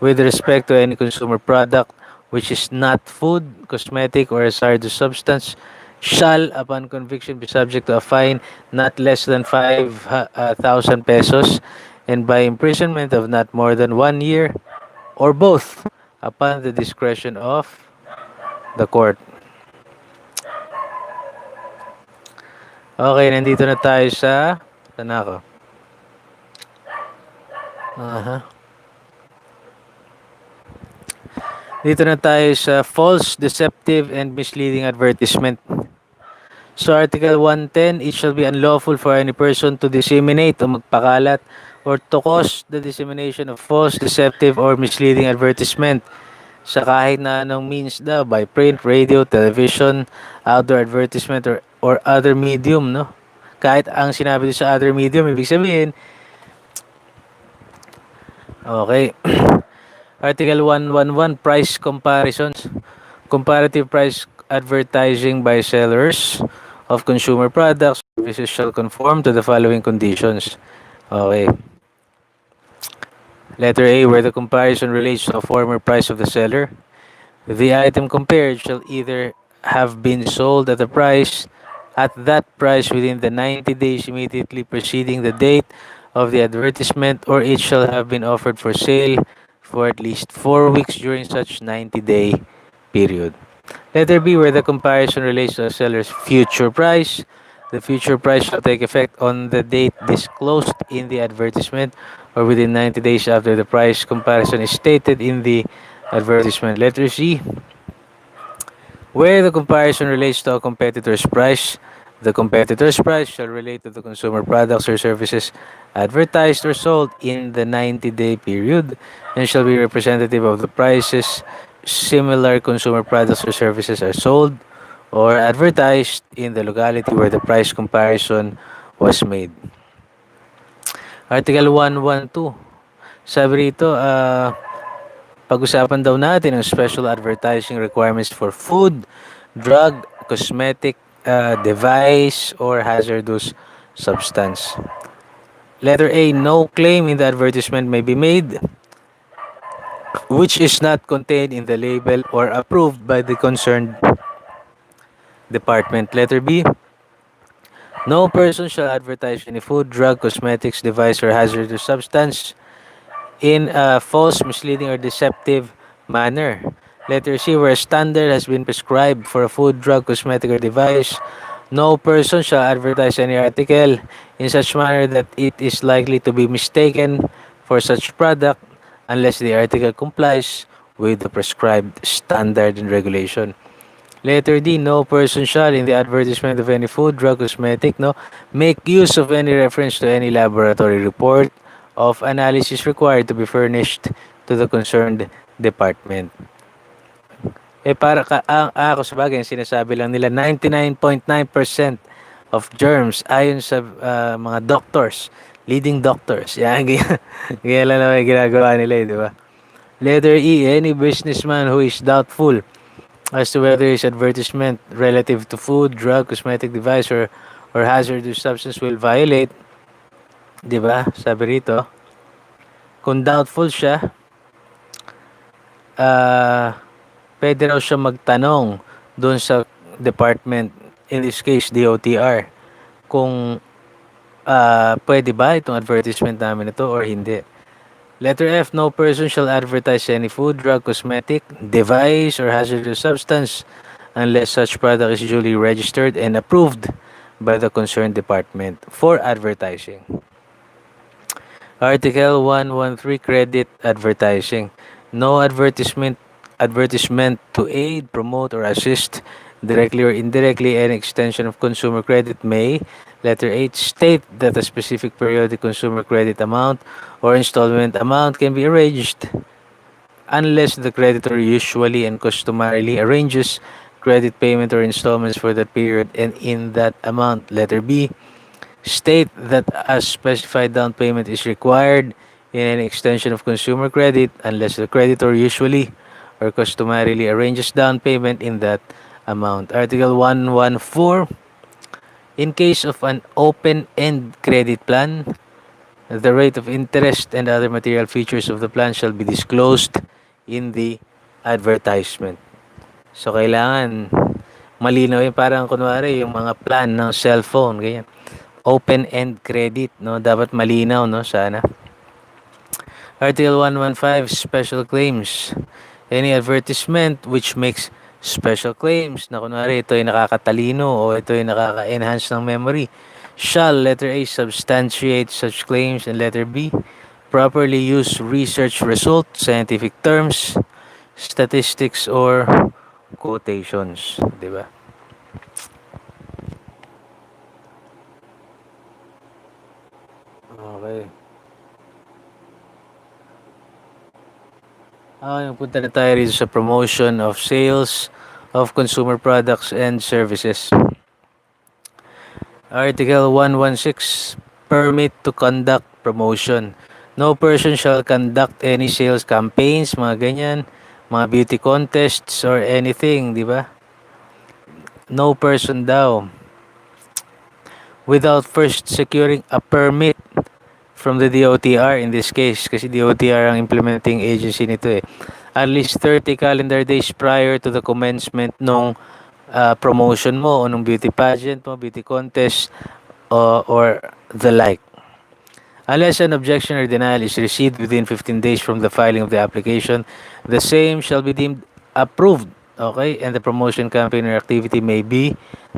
with respect to any consumer product which is not food, cosmetic, or hazardous substance shall, upon conviction, be subject to a fine not less than 5,000 pesos and by imprisonment of not more than 1 year or both upon the discretion of the court. Okay, nandito na tayo sa... Saan ako? Dito na tayo sa false, deceptive, and misleading advertisement. So, Article 110, it shall be unlawful for any person to disseminate o magpakalat or to cause the dissemination of false, deceptive, or misleading advertisement sa kahit na anong means daw, by print, radio, television, outdoor advertisement, or other medium, no? Kahit ang sinabi sa other medium, ibig sabihin, okay. Article 111, price comparisons. Comparative price advertising by sellers of consumer products services shall conform to the following conditions. Okay. Letter A, where the comparison relates to the former price of the seller, the item compared shall either have been sold at that price within the 90 days immediately preceding the date of the advertisement, or it shall have been offered for sale for at least 4 weeks during such 90-day period. Letter B, where the comparison relates to a seller's future price, the future price shall take effect on the date disclosed in the advertisement or within 90 days after the price comparison is stated in the advertisement. Letter C, where the comparison relates to a competitor's price, the competitor's price shall relate to the consumer products or services advertised or sold in the 90-day period and shall be representative of the prices similar consumer products or services are sold or advertised in the locality where the price comparison was made. Article 112. Sabi rito, pag-usapan daw natin ang special advertising requirements for food, drug, cosmetic, device, or hazardous substance. Letter A, no claim in the advertisement may be made which is not contained in the label or approved by the concerned department. Letter B, no person shall advertise any food, drug, cosmetics, device, or hazardous substance in a false, misleading, or deceptive manner. Letter C, where a standard has been prescribed for a food, drug, cosmetic, or device, no person shall advertise any article in such manner that it is likely to be mistaken for such product unless the article complies with the prescribed standard and regulation. Letter D, no person shall, in the advertisement of any food, drug, cosmetic, make use of any reference to any laboratory report of analysis required to be furnished to the concerned department. Para ako sa bagay, sinasabi lang nila 99.9% of germs ayon sa mga doctors, leading doctors. Yan, kaya lang naman ginagawa nila, di ba? Letter E, any businessman who is doubtful as to whether his advertisement relative to food, drug, cosmetic device, or hazardous substance will violate, di ba? Sabi rito, kung doubtful siya, pwede raw siya magtanong doon sa department, in this case, DOTR, kung pwede ba itong advertisement namin ito or hindi. Letter F, no person shall advertise any food, drug, cosmetic, device, or hazardous substance unless such product is duly registered and approved by the concerned department for advertising. Article 113, credit advertising. No advertisement to aid, promote, or assist directly or indirectly any extension of consumer credit may, letter H, state that a specific periodic consumer credit amount or installment amount can be arranged unless the creditor usually and customarily arranges credit payment or installments for that period and in that amount. Letter B, state that a specified down payment is required in an extension of consumer credit unless the creditor usually or customarily arranges down payment in that amount. Article 114, in case of an open-end credit plan, the rate of interest and other material features of the plan shall be disclosed in the advertisement. So, kailangan malinaw yun. Parang kunwari, yung mga plan ng cellphone, ganyan. Open-end credit, dapat malinaw, sana. Article 115, special claims. Any advertisement which makes special claims na kunwari ito ay nakakatalino o ito ay nakaka-enhance ng memory shall, letter A, substantiate such claims, and letter B, properly use research result, scientific terms, statistics, or quotations. Diba? Okay. Punta na tayo rito sa promotion of sales of consumer products and services. Article 116, permit to conduct promotion. No person shall conduct any sales campaigns, mga ganyan, mga beauty contests or anything, di ba? No person daw without first securing a permit from the DOTR in this case, kasi DOTR ang implementing agency nito at least 30 calendar days prior to the commencement nung promotion mo o nung beauty pageant mo, beauty contest or the like. Unless an objection or denial is received within 15 days from the filing of the application, the same shall be deemed approved, okay? And the promotion campaign or activity may be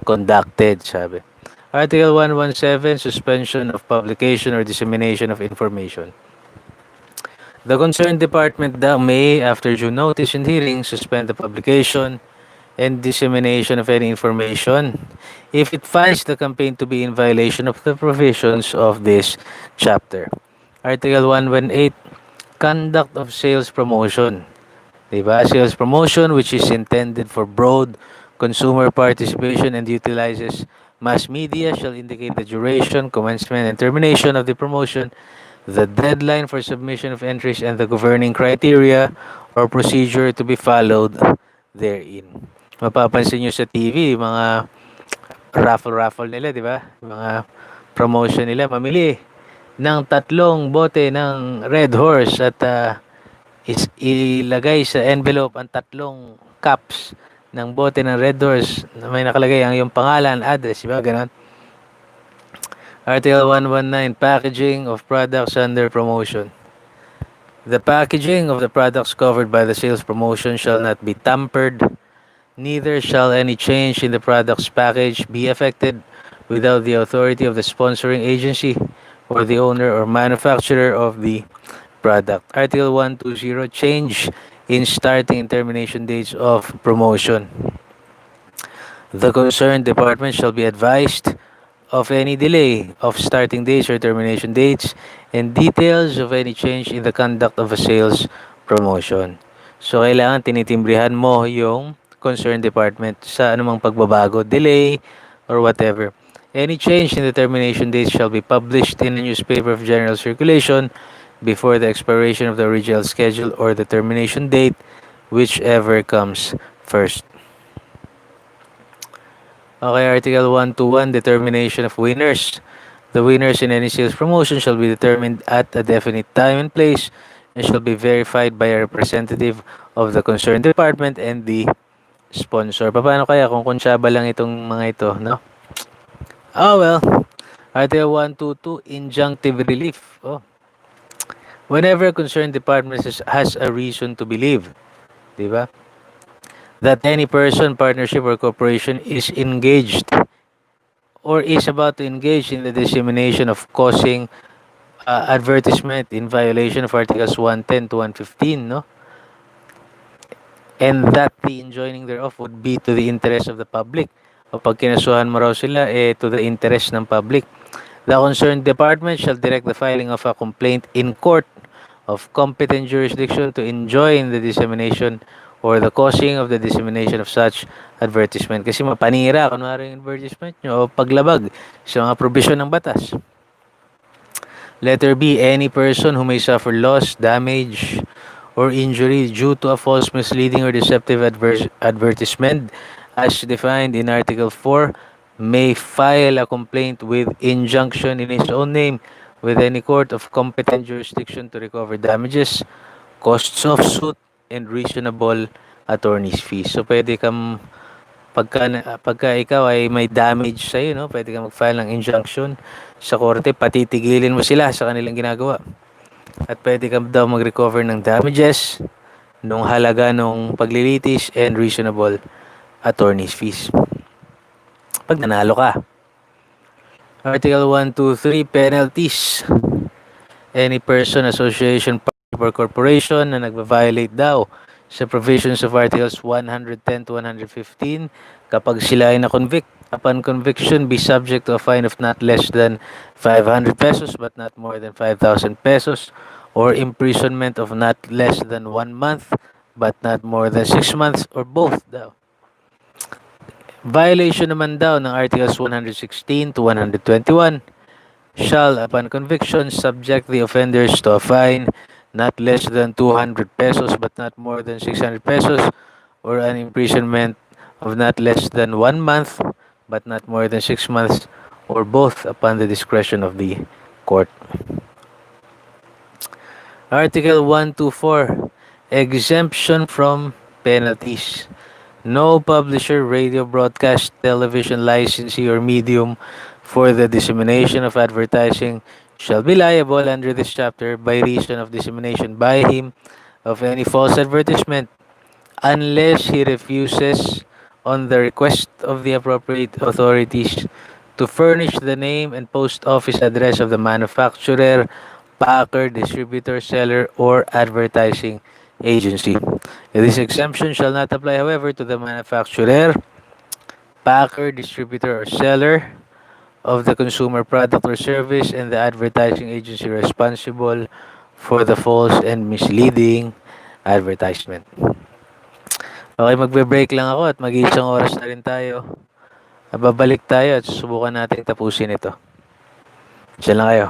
conducted, sabi. Article 117, suspension of publication or dissemination of information. The concerned department may, after due notice and hearing, suspend the publication and dissemination of any information if it finds the campaign to be in violation of the provisions of this chapter. Article 118, conduct of sales promotion. Diba? Sales promotion, which is intended for broad consumer participation and utilizes mass media, shall indicate the duration, commencement, and termination of the promotion, the deadline for submission of entries, and the governing criteria or procedure to be followed therein. Mapapansin nyo sa TV, mga raffle-raffle nila, di ba? Mga promotion nila, mamili ng 3 bote ng Red Horse at ilagay sa envelope ang 3 cups ng bote ng Red Horse na may nakalagay ang iyong pangalan, address, di ba? Ganon. Article 119, Packaging of Products under Promotion. The packaging of the products covered by the sales promotion shall not be tampered, neither shall any change in the product's package be effected without the authority of the sponsoring agency or the owner or manufacturer of the product. Article 120, Change in starting and termination dates of promotion. The concerned department shall be advised of any delay of starting dates or termination dates and details of any change in the conduct of a sales promotion. So, kailangan tinitimbrihan mo yung concerned department sa anumang pagbabago, delay, or whatever. Any change in the termination dates shall be published in a newspaper of general circulation before the expiration of the original schedule or the termination date, whichever comes first. Okay, Article 121, Determination of Winners. The winners in any sales promotion shall be determined at a definite time and place and shall be verified by a representative of the concerned department and the sponsor. Paano kaya kung konsyaba lang itong mga ito, no? Oh, well. Article 122, Injunctive Relief. Oh. Whenever a concerned department has a reason to believe, di ba, that any person, partnership, or corporation is engaged or is about to engage in the dissemination of causing advertisement in violation of Articles 110 to 115, no? And that the enjoining thereof would be to the interest of the public. O pag kinasuhan mo raw sila, to the interest ng public. The concerned department shall direct the filing of a complaint in court of competent jurisdiction to enjoin the dissemination or the causing of the dissemination of such advertisement. Kasi mapanira, kunwari yung advertisement nyo, o paglabag sa mga provision ng batas. Letter B, any person who may suffer loss, damage, or injury due to a false, misleading, or deceptive advertisement as defined in Article 4 may file a complaint with injunction in his own name with any court of competent jurisdiction to recover damages, costs of suit, and reasonable attorney's fees. So, pwede kang, pagka ikaw ay may damage sa'yo, no? Pwede kang mag-file ng injunction sa korte, patitigilin mo sila sa kanilang ginagawa. At pwede kang daw mag-recover ng damages, nung halaga nung paglilitis, and reasonable attorney's fees. Pag nanalo ka. Article 123, Penalties. Any person, association, or corporation na nagva-violate daw sa provisions of Articles 110 to 115 kapag sila ay na-convict. Upon conviction, be subject to a fine of not less than 500 pesos but not more than 5,000 pesos or imprisonment of not less than 1 month but not more than 6 months or both daw. Violation naman daw ng Articles 116 to 121 shall, upon conviction, subject the offenders to a fine not less than 200 pesos but not more than 600 pesos or an imprisonment of not less than 1 month but not more than 6 months or both upon the discretion of the court. Article 124, Exemption from penalties. No publisher, radio, broadcast, television, licensee, or medium for the dissemination of advertising shall be liable under this chapter by reason of dissemination by him of any false advertisement unless he refuses on the request of the appropriate authorities to furnish the name and post office address of the manufacturer, packer, distributor, seller, or advertising agency. This exemption shall not apply, however, to the manufacturer, packer, distributor, or seller of the consumer product or service and the advertising agency responsible for the false and misleading advertisement. Okay, magbe-break lang ako at mag-iisang oras na rin tayo. Babalik tayo at susubukan natin tapusin ito. Diyan lang kayo.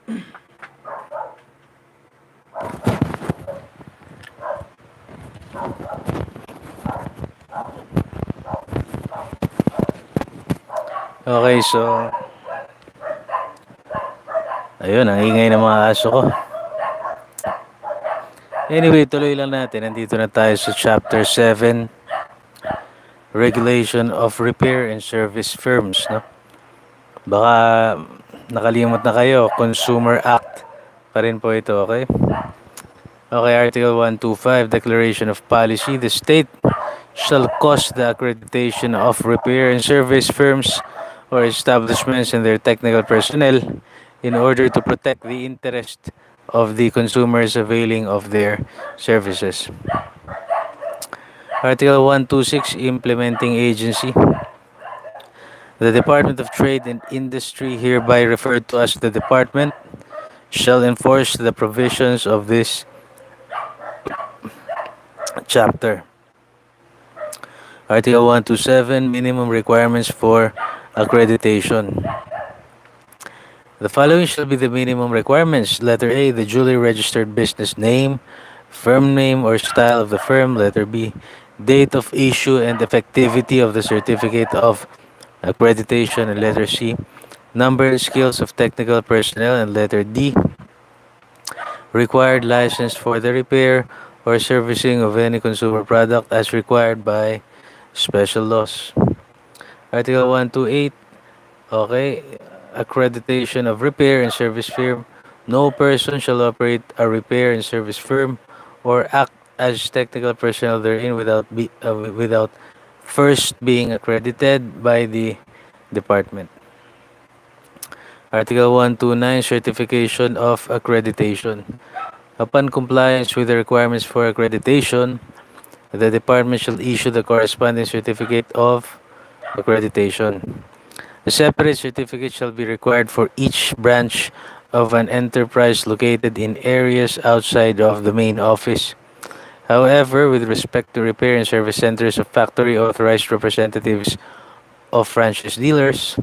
Okay, so ayun, ang ingay ng mga aso ko. Anyway, tuloy lang natin. Nandito na tayo sa Chapter 7, Regulation of Repair and Service Firms, no? Baka nakalimot na kayo, Consumer Act pa rin po ito, okay? Okay, Article 125, Declaration of Policy. The state shall cause the accreditation of repair and service firms or establishments and their technical personnel in order to protect the interest of the consumers availing of their services. Article 126, Implementing Agency. The Department of Trade and Industry, hereby referred to as the Department, shall enforce the provisions of this chapter. Article 127, Minimum Requirements for Accreditation. The following shall be the minimum requirements. Letter A, the duly registered business name, firm name or style of the firm. Letter B, date of issue and effectivity of the certificate of accreditation. And letter C, number and skills of technical personnel. And letter D, required license for the repair or servicing of any consumer product as required by special laws. Article 128, okay, accreditation of repair and service firm. No person shall operate a repair and service firm or act as technical personnel therein without first being accredited by the department. Article 129, Certification of Accreditation. Upon compliance with the requirements for accreditation, the department shall issue the corresponding certificate of accreditation. A separate certificate shall be required for each branch of an enterprise located in areas outside of the main office. However, with respect to repair and service centers of factory authorized representatives of franchise dealers,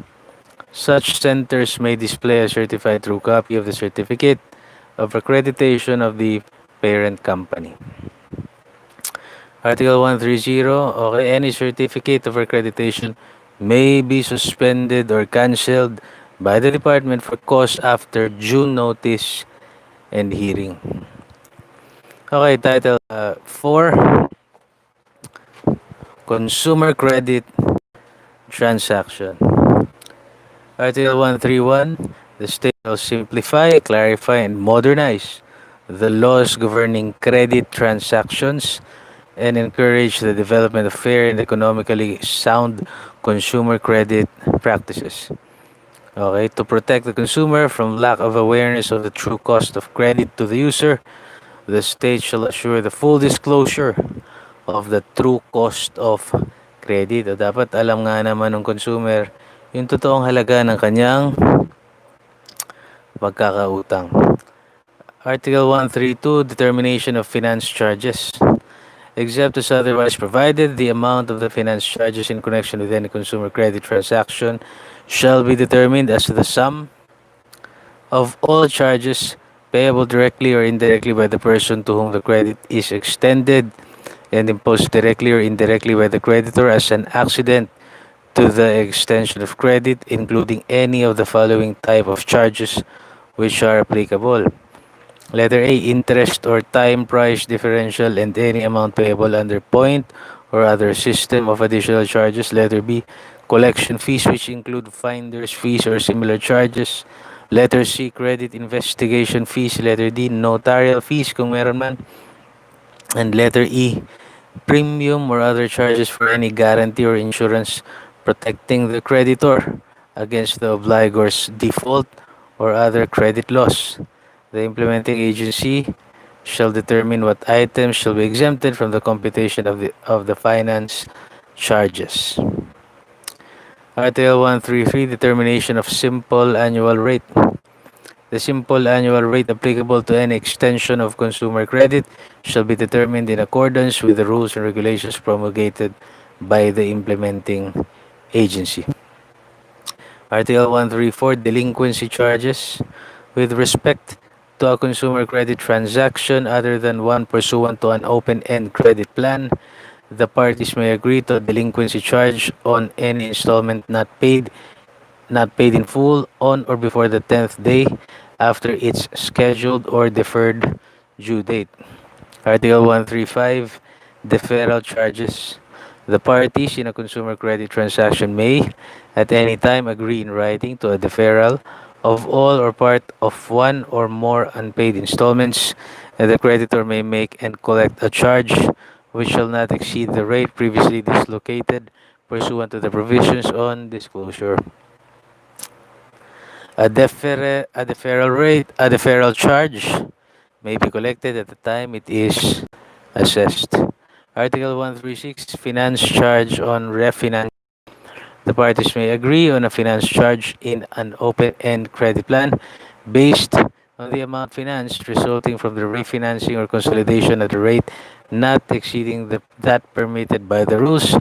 such centers may display a certified true copy of the certificate of accreditation of the parent company. Article 130, okay, any certificate of accreditation may be suspended or cancelled by the department for cause after due notice and hearing. Okay, Title 4, Consumer Credit Transaction. Article 131, the state shall simplify, clarify, and modernize the laws governing credit transactions and encourage the development of fair and economically sound consumer credit practices. Okay, to protect the consumer from lack of awareness of the true cost of credit to the user, the state shall assure the full disclosure of the true cost of credit. O dapat alam nga naman ng consumer yung totoong halaga ng kanyang pagkakautang. Article 132, Determination of Finance Charges. Except as otherwise provided, the amount of the finance charges in connection with any consumer credit transaction shall be determined as the sum of all charges payable directly or indirectly by the person to whom the credit is extended and imposed directly or indirectly by the creditor as an accident to the extension of credit, including any of the following type of charges which are applicable. Letter A, interest or time price differential and any amount payable under point or other system of additional charges. Letter B, collection fees which include finder's fees or similar charges. Letter C, credit investigation fees. Letter D, notarial fees kung meron man. And letter E, premium or other charges for any guarantee or insurance protecting the creditor against the obligor's default or other credit loss. The implementing agency shall determine what items shall be exempted from the computation of the finance charges. Article 133, Determination of Simple Annual Rate. The simple annual rate applicable to any extension of consumer credit shall be determined in accordance with the rules and regulations promulgated by the implementing agency. Article 134, Delinquency Charges. With respect to a consumer credit transaction other than one pursuant to an open-end credit plan, the parties may agree to a delinquency charge on any installment not paid in full on or before the 10th day after its scheduled or deferred due date. Article 135, deferral charges. The parties in a consumer credit transaction may, at any time, agree in writing to a deferral of all or part of one or more unpaid installments, and the creditor may make and collect a charge which shall not exceed the rate previously dislocated pursuant to the provisions on disclosure. A deferral charge may be collected at the time it is assessed. Article 136, finance charge on refinance. The parties may agree on a finance charge in an open-end credit plan based on the amount financed resulting from the refinancing or consolidation at a rate not exceeding that permitted by the rules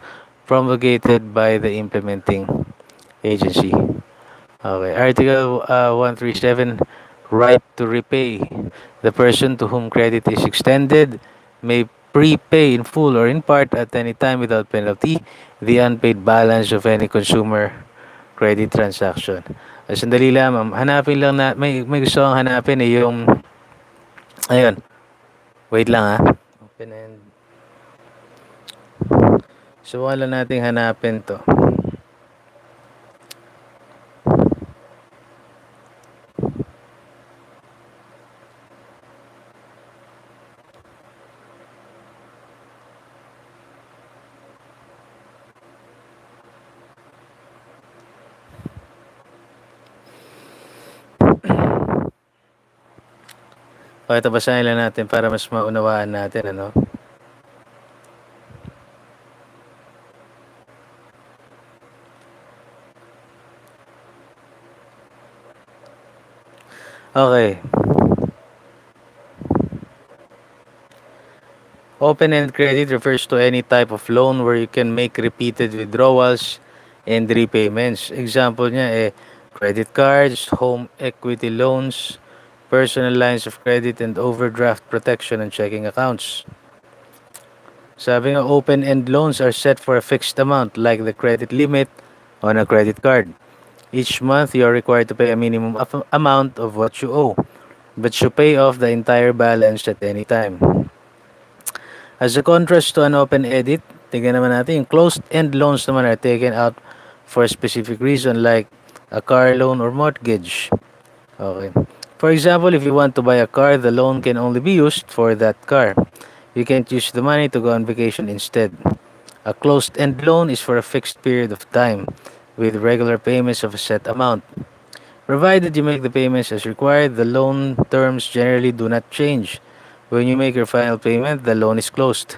promulgated by the implementing agency. Okay, Article 137, right to repay. The person to whom credit is extended may prepay in full or in part at any time without penalty the unpaid balance of any consumer credit transaction. Sandali lang, ma'am. Hanapin lang na, may gusto kong hanapin yung, ayun, wait lang ha. Open and, subukan lang natin hanapin to. O, ito basahin lang natin para mas maunawaan natin, ano? Okay. Open-end credit refers to any type of loan where you can make repeated withdrawals and repayments. Example niya credit cards, home equity loans, personal lines of credit, and overdraft protection on checking accounts. Sabi nga, open-end loans are set for a fixed amount like the credit limit on a credit card. Each month, you are required to pay a minimum amount of what you owe, but you pay off the entire balance at any time. As a contrast to an open edit, tignan naman natin, yung closed-end loans naman are taken out for a specific reason like a car loan or mortgage. Okay. For example, if you want to buy a car, the loan can only be used for that car. You can't use the money to go on vacation instead. A closed-end loan is for a fixed period of time with regular payments of a set amount. Provided you make the payments as required, the loan terms generally do not change. When you make your final payment, the loan is closed.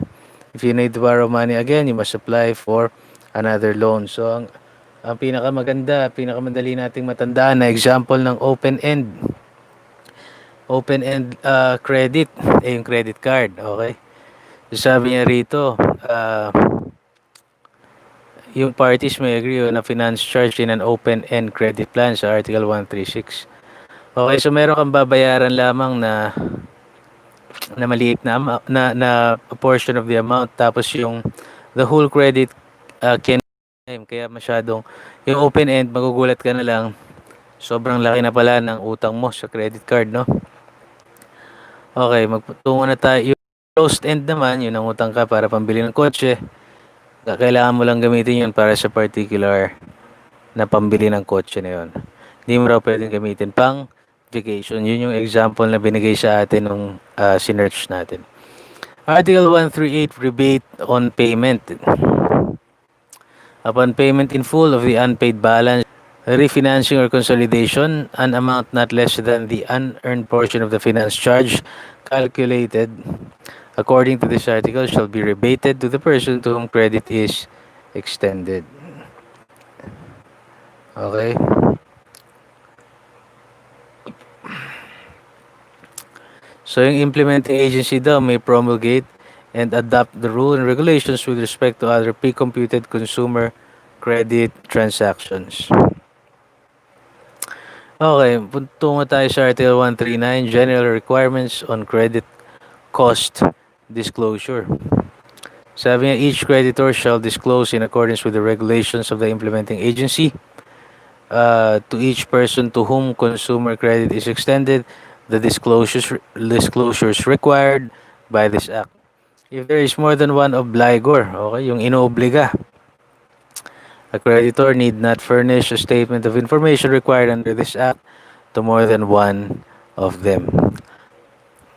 If you need to borrow money again, you must apply for another loan. So, ang pinakamadali nating matandaan na example ng open-end credit, yung credit card, okay? So, sabi niya rito, yung parties may agree on a finance charge in an open-end credit plan sa Article 136. Okay, so meron kang babayaran lamang na maliit na portion of the amount, tapos yung the whole credit can kaya masyadong yung open end, magugulat ka na lang sobrang laki na pala ng utang mo sa credit card, no? Okay, magtungo na tayo. Yung closed end naman, yun ang utang ka para pambili ng kotse, kailangan mo lang gamitin yun para sa particular na pambili ng kotse na yun. Hindi mo raw pwedeng gamitin pang vacation. Yun yung example na binigay sa atin nung sinearch natin. Article 138, rebate on payment. Upon payment in full of the unpaid balance, refinancing or consolidation, an amount not less than the unearned portion of the finance charge calculated according to this article shall be rebated to the person to whom credit is extended. Okay? So, yung implementing agency daw may promulgate and adopt the rule and regulations with respect to other pre-computed consumer credit transactions. Okay, tungo tayo sa Article 139, General Requirements on Credit Cost Disclosure. Sabi nga, each creditor shall disclose in accordance with the regulations of the implementing agency to each person to whom consumer credit is extended the disclosures required by this act. If there is more than one obligor, okay, yung inoobliga, a creditor need not furnish a statement of information required under this act to more than one of them.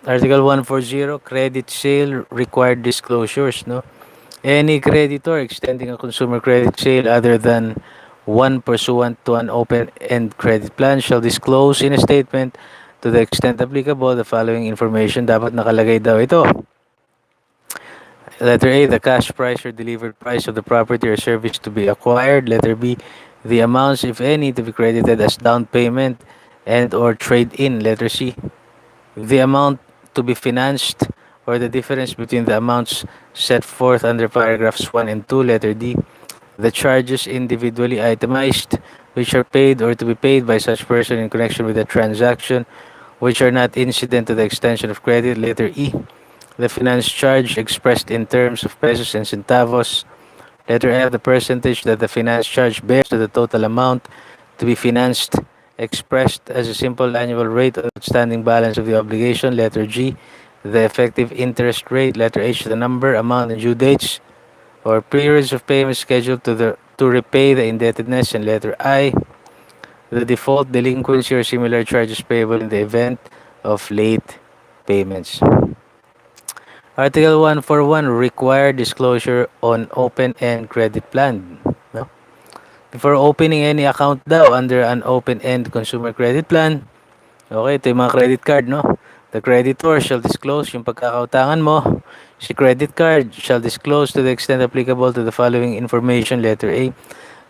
Article 140, credit sale required disclosures, no? Any creditor extending a consumer credit sale other than one pursuant to an open-end credit plan shall disclose in a statement to the extent applicable the following information. Dapat nakalagay daw ito. Letter A, the cash price or delivered price of the property or service to be acquired. Letter B, the amounts, if any, to be credited as down payment and or trade-in. Letter C, the amount to be financed or the difference between the amounts set forth under paragraphs 1 and 2. Letter D, the charges individually itemized which are paid or to be paid by such person in connection with the transaction which are not incident to the extension of credit. Letter E, the finance charge expressed in terms of pesos and centavos. Letter F, the percentage that the finance charge bears to the total amount to be financed expressed as a simple annual rate of outstanding balance of the obligation. Letter G, the effective interest rate. Letter H, the number, amount, and due dates or periods of payment scheduled to repay the indebtedness. And letter I, the default, delinquency, or similar charges payable in the event of late payments. Article 141, required disclosure on open-end credit plan. No? Before opening any account daw under an open-end consumer credit plan, okay, ito yung mga credit card, no? The creditor shall disclose yung pagkakautangan mo. Si credit card shall disclose to the extent applicable to the following information. Letter A,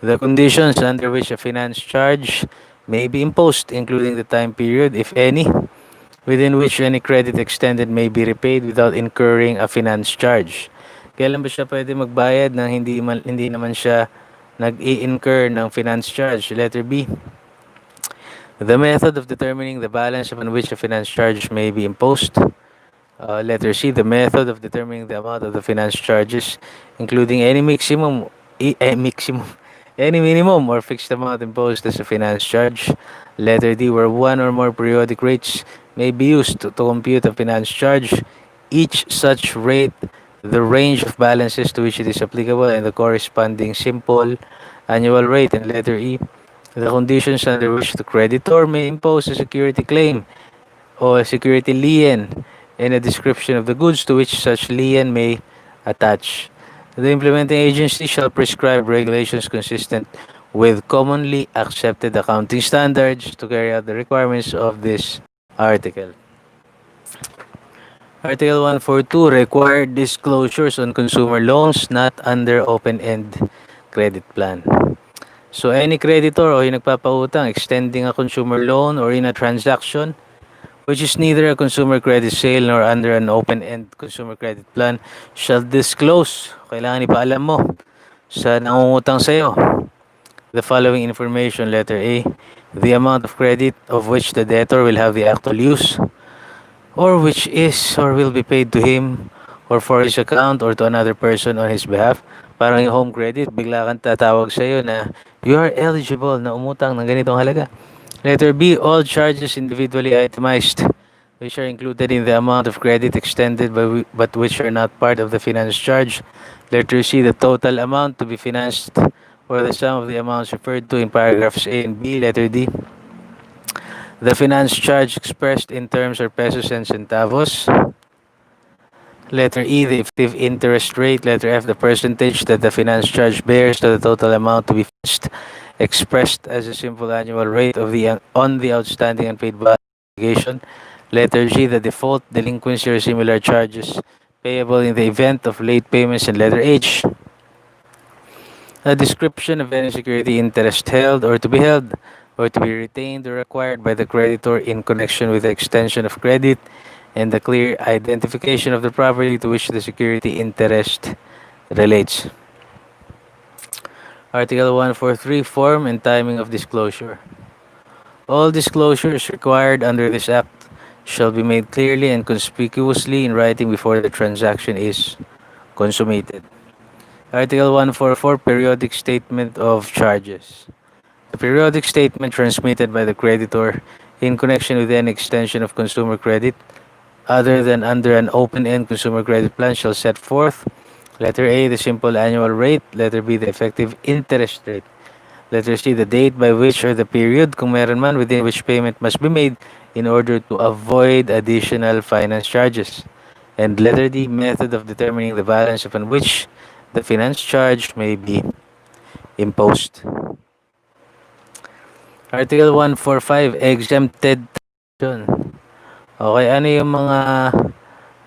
the conditions under which a finance charge may be imposed, including the time period, if any, within which any credit extended may be repaid without incurring a finance charge. Kailan ba siya pwede magbayad nang hindi naman siya nag-i-incur ng finance charge? Letter B, the method of determining the balance upon which a finance charge may be imposed. Letter C, the method of determining the amount of the finance charges, including any any minimum or fixed amount imposed as a finance charge. Letter D, where one or more periodic rates may be used to compute a finance charge, each such rate, the range of balances to which it is applicable, and the corresponding simple annual rate. And letter E, the conditions under which the creditor may impose a security claim or a security lien, and a description of the goods to which such lien may attach. The implementing agency shall prescribe regulations consistent with commonly accepted accounting standards to carry out the requirements of this article. Article 142, required disclosures on consumer loans not under open-end credit plan. So any creditor o yung nagpapautang extending a consumer loan or in a transaction which is neither a consumer credit sale nor under an open-end consumer credit plan shall disclose, kailangan ipaalam mo sa nangungutang sa'yo, the following information. Letter A, the amount of credit of which the debtor will have the actual use or which is or will be paid to him or for his account or to another person on his behalf. Parang yung home credit, bigla kang tatawag sa'yo na you are eligible na umutang ng ganitong halaga. Letter B, all charges individually itemized which are included in the amount of credit extended but which are not part of the finance charge. Letter C, the total amount to be financed or the sum of the amounts referred to in paragraphs A and B. Letter D, the finance charge expressed in terms or pesos and centavos. Letter E, the effective interest rate. Letter F, the percentage that the finance charge bears to the total amount to be financed, expressed as a simple annual rate of on the outstanding unpaid obligation. Letter G, the default, delinquency, or similar charges payable in the event of late payments. And letter H, a description of any security interest held or to be held or to be retained or acquired by the creditor in connection with the extension of credit and the clear identification of the property to which the security interest relates. Article 143, form and timing of disclosure. All disclosures required under this act shall be made clearly and conspicuously in writing before the transaction is consummated. Article 144, Periodic Statement of Charges. The periodic statement transmitted by the creditor in connection with any extension of consumer credit other than under an open-end consumer credit plan shall set forth: letter A, the simple annual rate; letter B, the effective interest rate; letter C, the date by which or the period, kung meron man, within which payment must be made in order to avoid additional finance charges; and letter D, method of determining the balance upon which the finance charge may be imposed. Article 145, Exempted Transaction. Okay, ano yung mga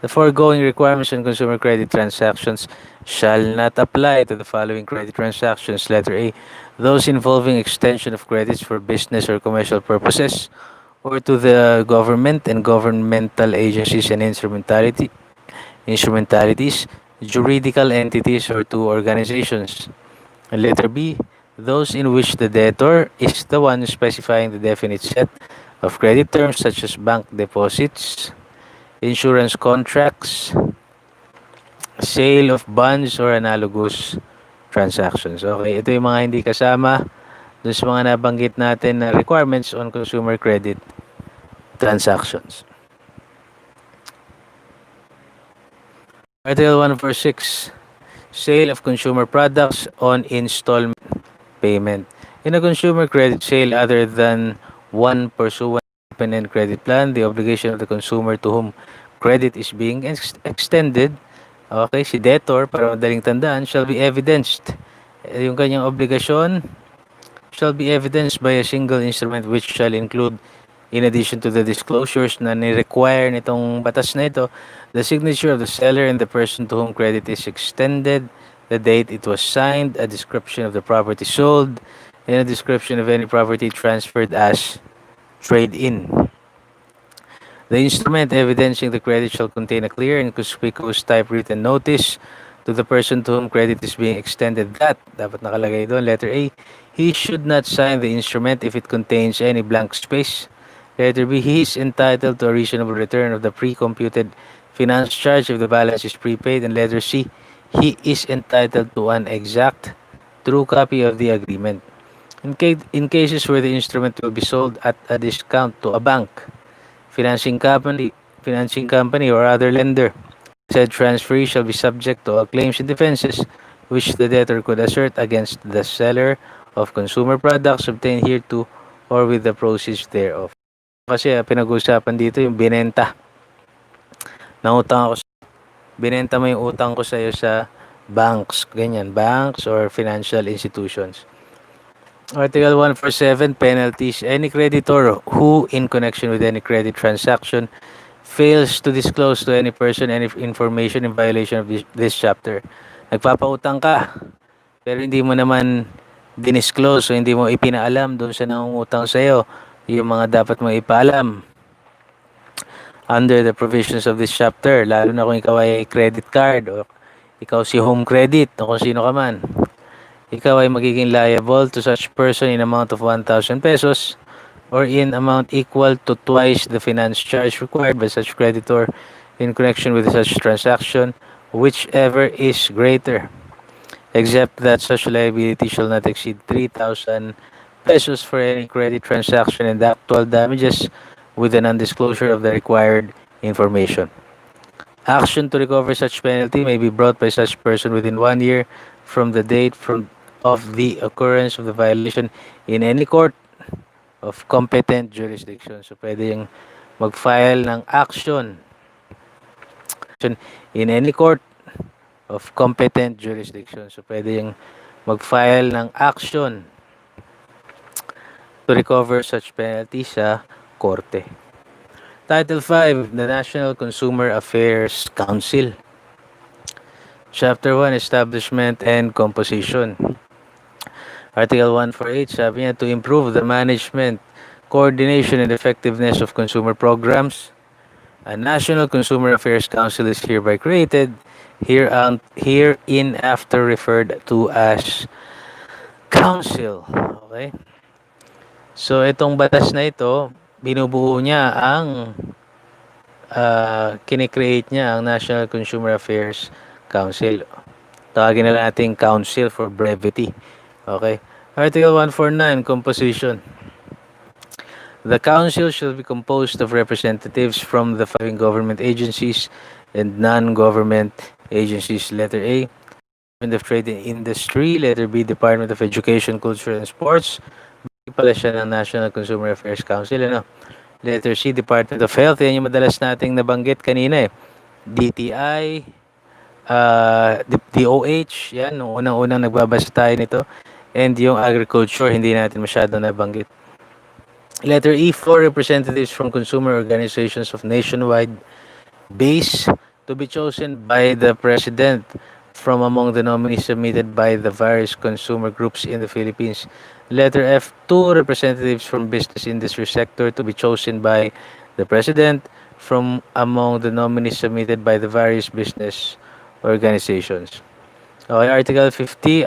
the foregoing requirements on consumer credit transactions shall not apply to the following credit transactions. Letter A, those involving extension of credits for business or commercial purposes, or to the government and governmental agencies and instrumentalities, juridical entities, or to organizations. And letter B, those in which the debtor is the one specifying the definite set of credit terms such as bank deposits, insurance contracts, sale of bonds, or analogous transactions. Okay, ito yung mga hindi kasama dun sa mga nabanggit natin na requirements on consumer credit transactions. Article 146, Sale of consumer products on installment payment. In a consumer credit sale other than one pursuant to open-end credit plan, the obligation of the consumer to whom credit is being extended, okay, si debtor, para madaling tandaan, shall be evidenced. Yung kanyang obligasyon shall be evidenced by a single instrument which shall include, in addition to the disclosures na ni-require nitong batas na ito, the signature of the seller and the person to whom credit is extended, the date it was signed, a description of the property sold, and a description of any property transferred as trade-in. The instrument evidencing the credit shall contain a clear and conspicuous typewritten notice to the person to whom credit is being extended that, dapat nakalagay doon, letter A, he should not sign the instrument if it contains any blank space. Letter B, he is entitled to a reasonable return of the pre-computed finance charge if the balance is prepaid. And letter C, he is entitled to an exact, true copy of the agreement. In cases where the instrument will be sold at a discount to a bank, financing company, or other lender, said transferee shall be subject to all claims and defenses which the debtor could assert against the seller of consumer products obtained hereto or with the proceeds thereof. Kasi pinag-uusapan dito yung binenta. Binenta mo yung utang ko sa iyo sa banks, ganyan, banks or financial institutions. Article 147, Penalties. Any creditor who, in connection with any credit transaction, fails to disclose to any person any information in violation of this chapter. Nagpapautang ka, pero hindi mo naman dinisclose o hindi mo ipinaalam doon sa nangungutang sa iyo yung mga dapat mo ipaalam under the provisions of this chapter, lalo na kung ikaw ay credit card o ikaw si home credit o kung sino ka man. Ikaw ay magiging liable to such person in amount of 1,000 pesos or in amount equal to twice the finance charge required by such creditor in connection with such transaction, whichever is greater, except that such liability shall not exceed 3,000 pesos for any credit transaction and actual damages with an undisclosure of the required information. Action to recover such penalty may be brought by such person within 1 year from the date of the occurrence of the violation in any court of competent jurisdiction. So, pwede yung mag-file ng action in any court of competent jurisdiction. So, pwede yung mag-file ng action to recover such penalty sa korte. Title 5, the National Consumer Affairs Council. Chapter 1, Establishment and Composition. Article 148, sabi niya, to improve the management, coordination, and effectiveness of consumer programs, a National Consumer Affairs Council is hereby created, herein after referred to as Council. Okay? So, itong batas na ito, binubuo niya ang kine-create niya ang National Consumer Affairs Council. Tawagin na lang natin Council for brevity. Okay. Article 149, Composition. The Council shall be composed of representatives from the following government agencies and non-government agencies. Letter A, Department of Trade and Industry. Letter B, Department of Education, Culture and Sports. B pala siya ng National Consumer Affairs Council. Ano? Letter C, Department of Health. Yan yung madalas nating nabanggit kanina eh. DTI, DOH, yan, nung unang-unang nagbabasa tayo nito. And yung agriculture, hindi natin masyado nabanggit. Letter E, 4 representatives from consumer organizations of nationwide base to be chosen by the President from among the nominees submitted by the various consumer groups in the Philippines. Letter F, 2 representatives from business industry sector to be chosen by the President from among the nominees submitted by the various business organizations. Okay, Article 150,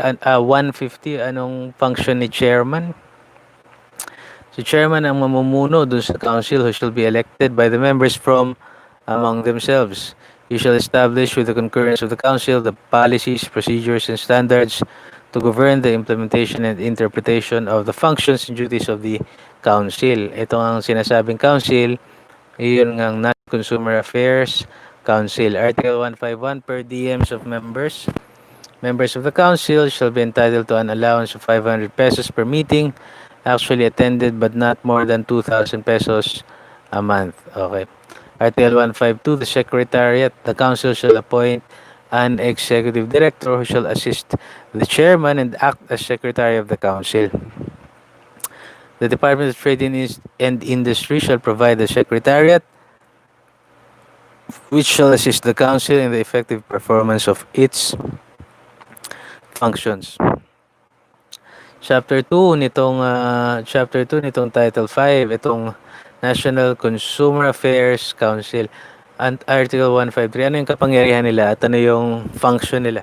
anong function ni Chairman? Si Chairman ang mamumuno dun sa Council who shall be elected by the members from among themselves. He shall establish with the concurrence of the Council the policies, procedures, and standards to govern the implementation and interpretation of the functions and duties of the Council. Ito ang sinasabing Council, iyon ang National Consumer Affairs Council. Article 151, per diems of members. Members of the Council shall be entitled to an allowance of 500 pesos per meeting actually attended but not more than 2,000 pesos a month. Okay. Article 152, the Secretariat, the Council shall appoint an Executive Director who shall assist the Chairman and act as Secretary of the Council. The Department of Trade and Industry shall provide the Secretariat which shall assist the Council in the effective performance of its functions. Chapter 2 nitong Title 5, itong National Consumer Affairs Council. And Article 153, ano yung kapangyarihan nila at ano yung function nila?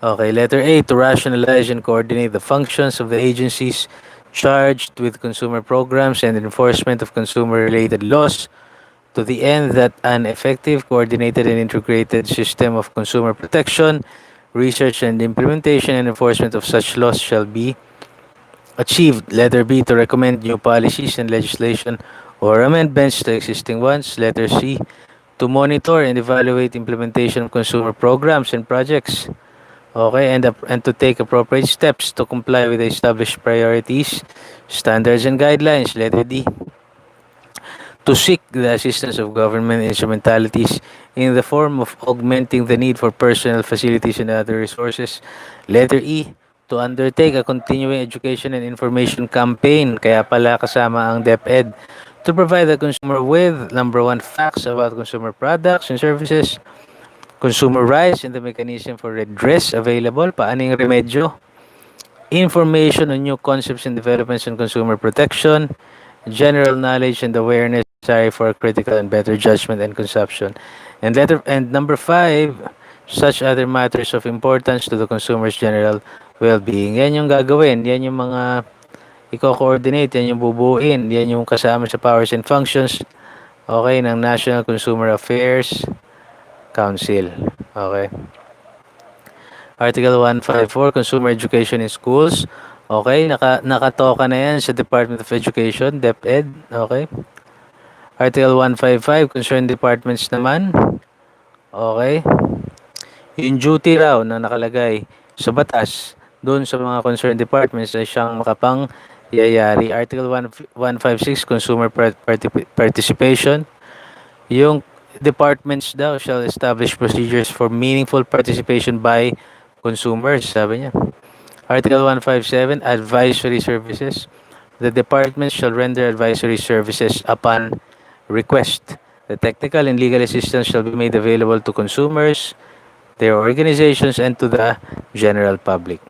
Okay, letter A, to rationalize and coordinate the functions of the agencies charged with consumer programs and enforcement of consumer-related laws to the end that an effective, coordinated, and integrated system of consumer protection, research and implementation and enforcement of such laws shall be achieved. Letter B, to recommend new policies and legislation or amendments to existing ones. Letter C, to monitor and evaluate implementation of consumer programs and projects. Okay, and to take appropriate steps to comply with the established priorities, standards, and guidelines. Letter D, to seek the assistance of government instrumentalities in the form of augmenting the need for personnel, facilities, and other resources. Letter E, to undertake a continuing education and information campaign, kaya pala kasama ang DepEd, to provide the consumer with, number 1, facts about consumer products and services, consumer rights and the mechanism for redress available, paano yung remedyo, information on new concepts and developments in consumer protection, general knowledge and awareness necessary for critical and better judgment and consumption. And number 5, such other matters of importance to the consumer's general well-being. Yan yung gagawin. Yan yung mga i-coordinate. Yan yung bubuin. Yan yung kasama sa powers and functions, okay, ng National Consumer Affairs Council. Okay. Article 154, Consumer Education in Schools. Okay, nakatoka na yan sa Department of Education, DepEd. Okay. Article 155, concerned departments naman. Okay. Yung duty raw na nakalagay sa batas doon sa mga concerned departments ay siyang makapangyayari. Article 156, consumer participation. Yung departments daw shall establish procedures for meaningful participation by consumers, sabi niya. Article 157, advisory services. The department shall render advisory services upon request. The technical and legal assistance shall be made available to consumers, their organizations, and to the general public.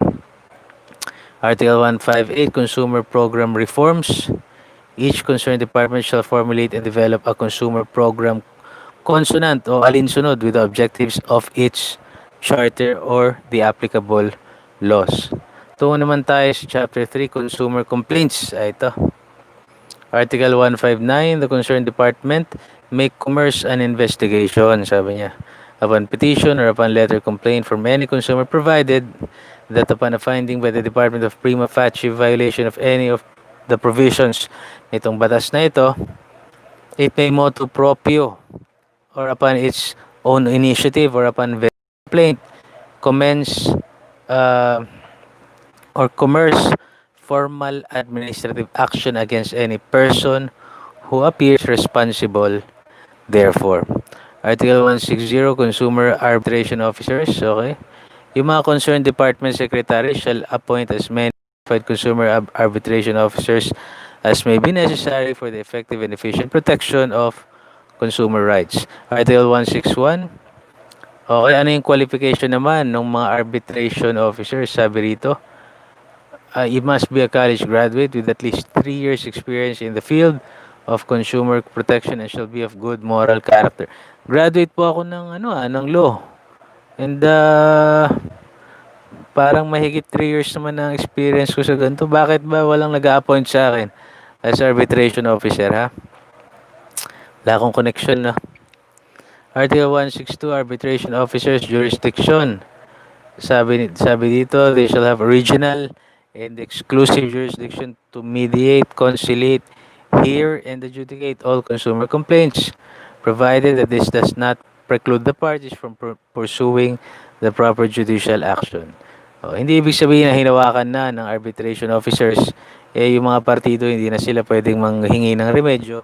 Article 158, consumer program reforms. Each concerned department shall formulate and develop a consumer program consonant o alinsunod with the objectives of its charter or the applicable laws. Tungo naman tayo sa Chapter 3, Consumer Complaints. Ito. Article 159, the concerned department make commerce an investigation, sabi niya, upon petition or upon letter complaint from any consumer, provided that upon a finding by the department of prima facie violation of any of the provisions nitong batas na ito, it may motu proprio or upon its own initiative or upon complaint commence or commerce formal administrative action against any person who appears responsible therefore. Article 160, Consumer Arbitration Officers. Okay. Yung mga concerned department secretary shall appoint as many qualified consumer arbitration officers as may be necessary for the effective and efficient protection of consumer rights. Article 161. Okay, ano yung qualification naman ng mga arbitration officers? Sabi rito, you must be a college graduate with at least 3 years experience in the field of consumer protection and shall be of good moral character. Graduate po ako ng ng law. And parang mahigit 3 years naman ang experience ko sa ganito. Bakit ba walang nag-a-appoint sa akin as arbitration officer, ha? Wala akong connection, na. Article 162, Arbitration Officers Jurisdiction. Sabi dito, they shall have original and exclusive jurisdiction to mediate, conciliate, hear, and adjudicate all consumer complaints, provided that this does not preclude the parties from pursuing the proper judicial action. Hindi ibig sabihin na hinawakan na ng arbitration officers, yung mga partido hindi na sila pwedeng manghingi ng remedyo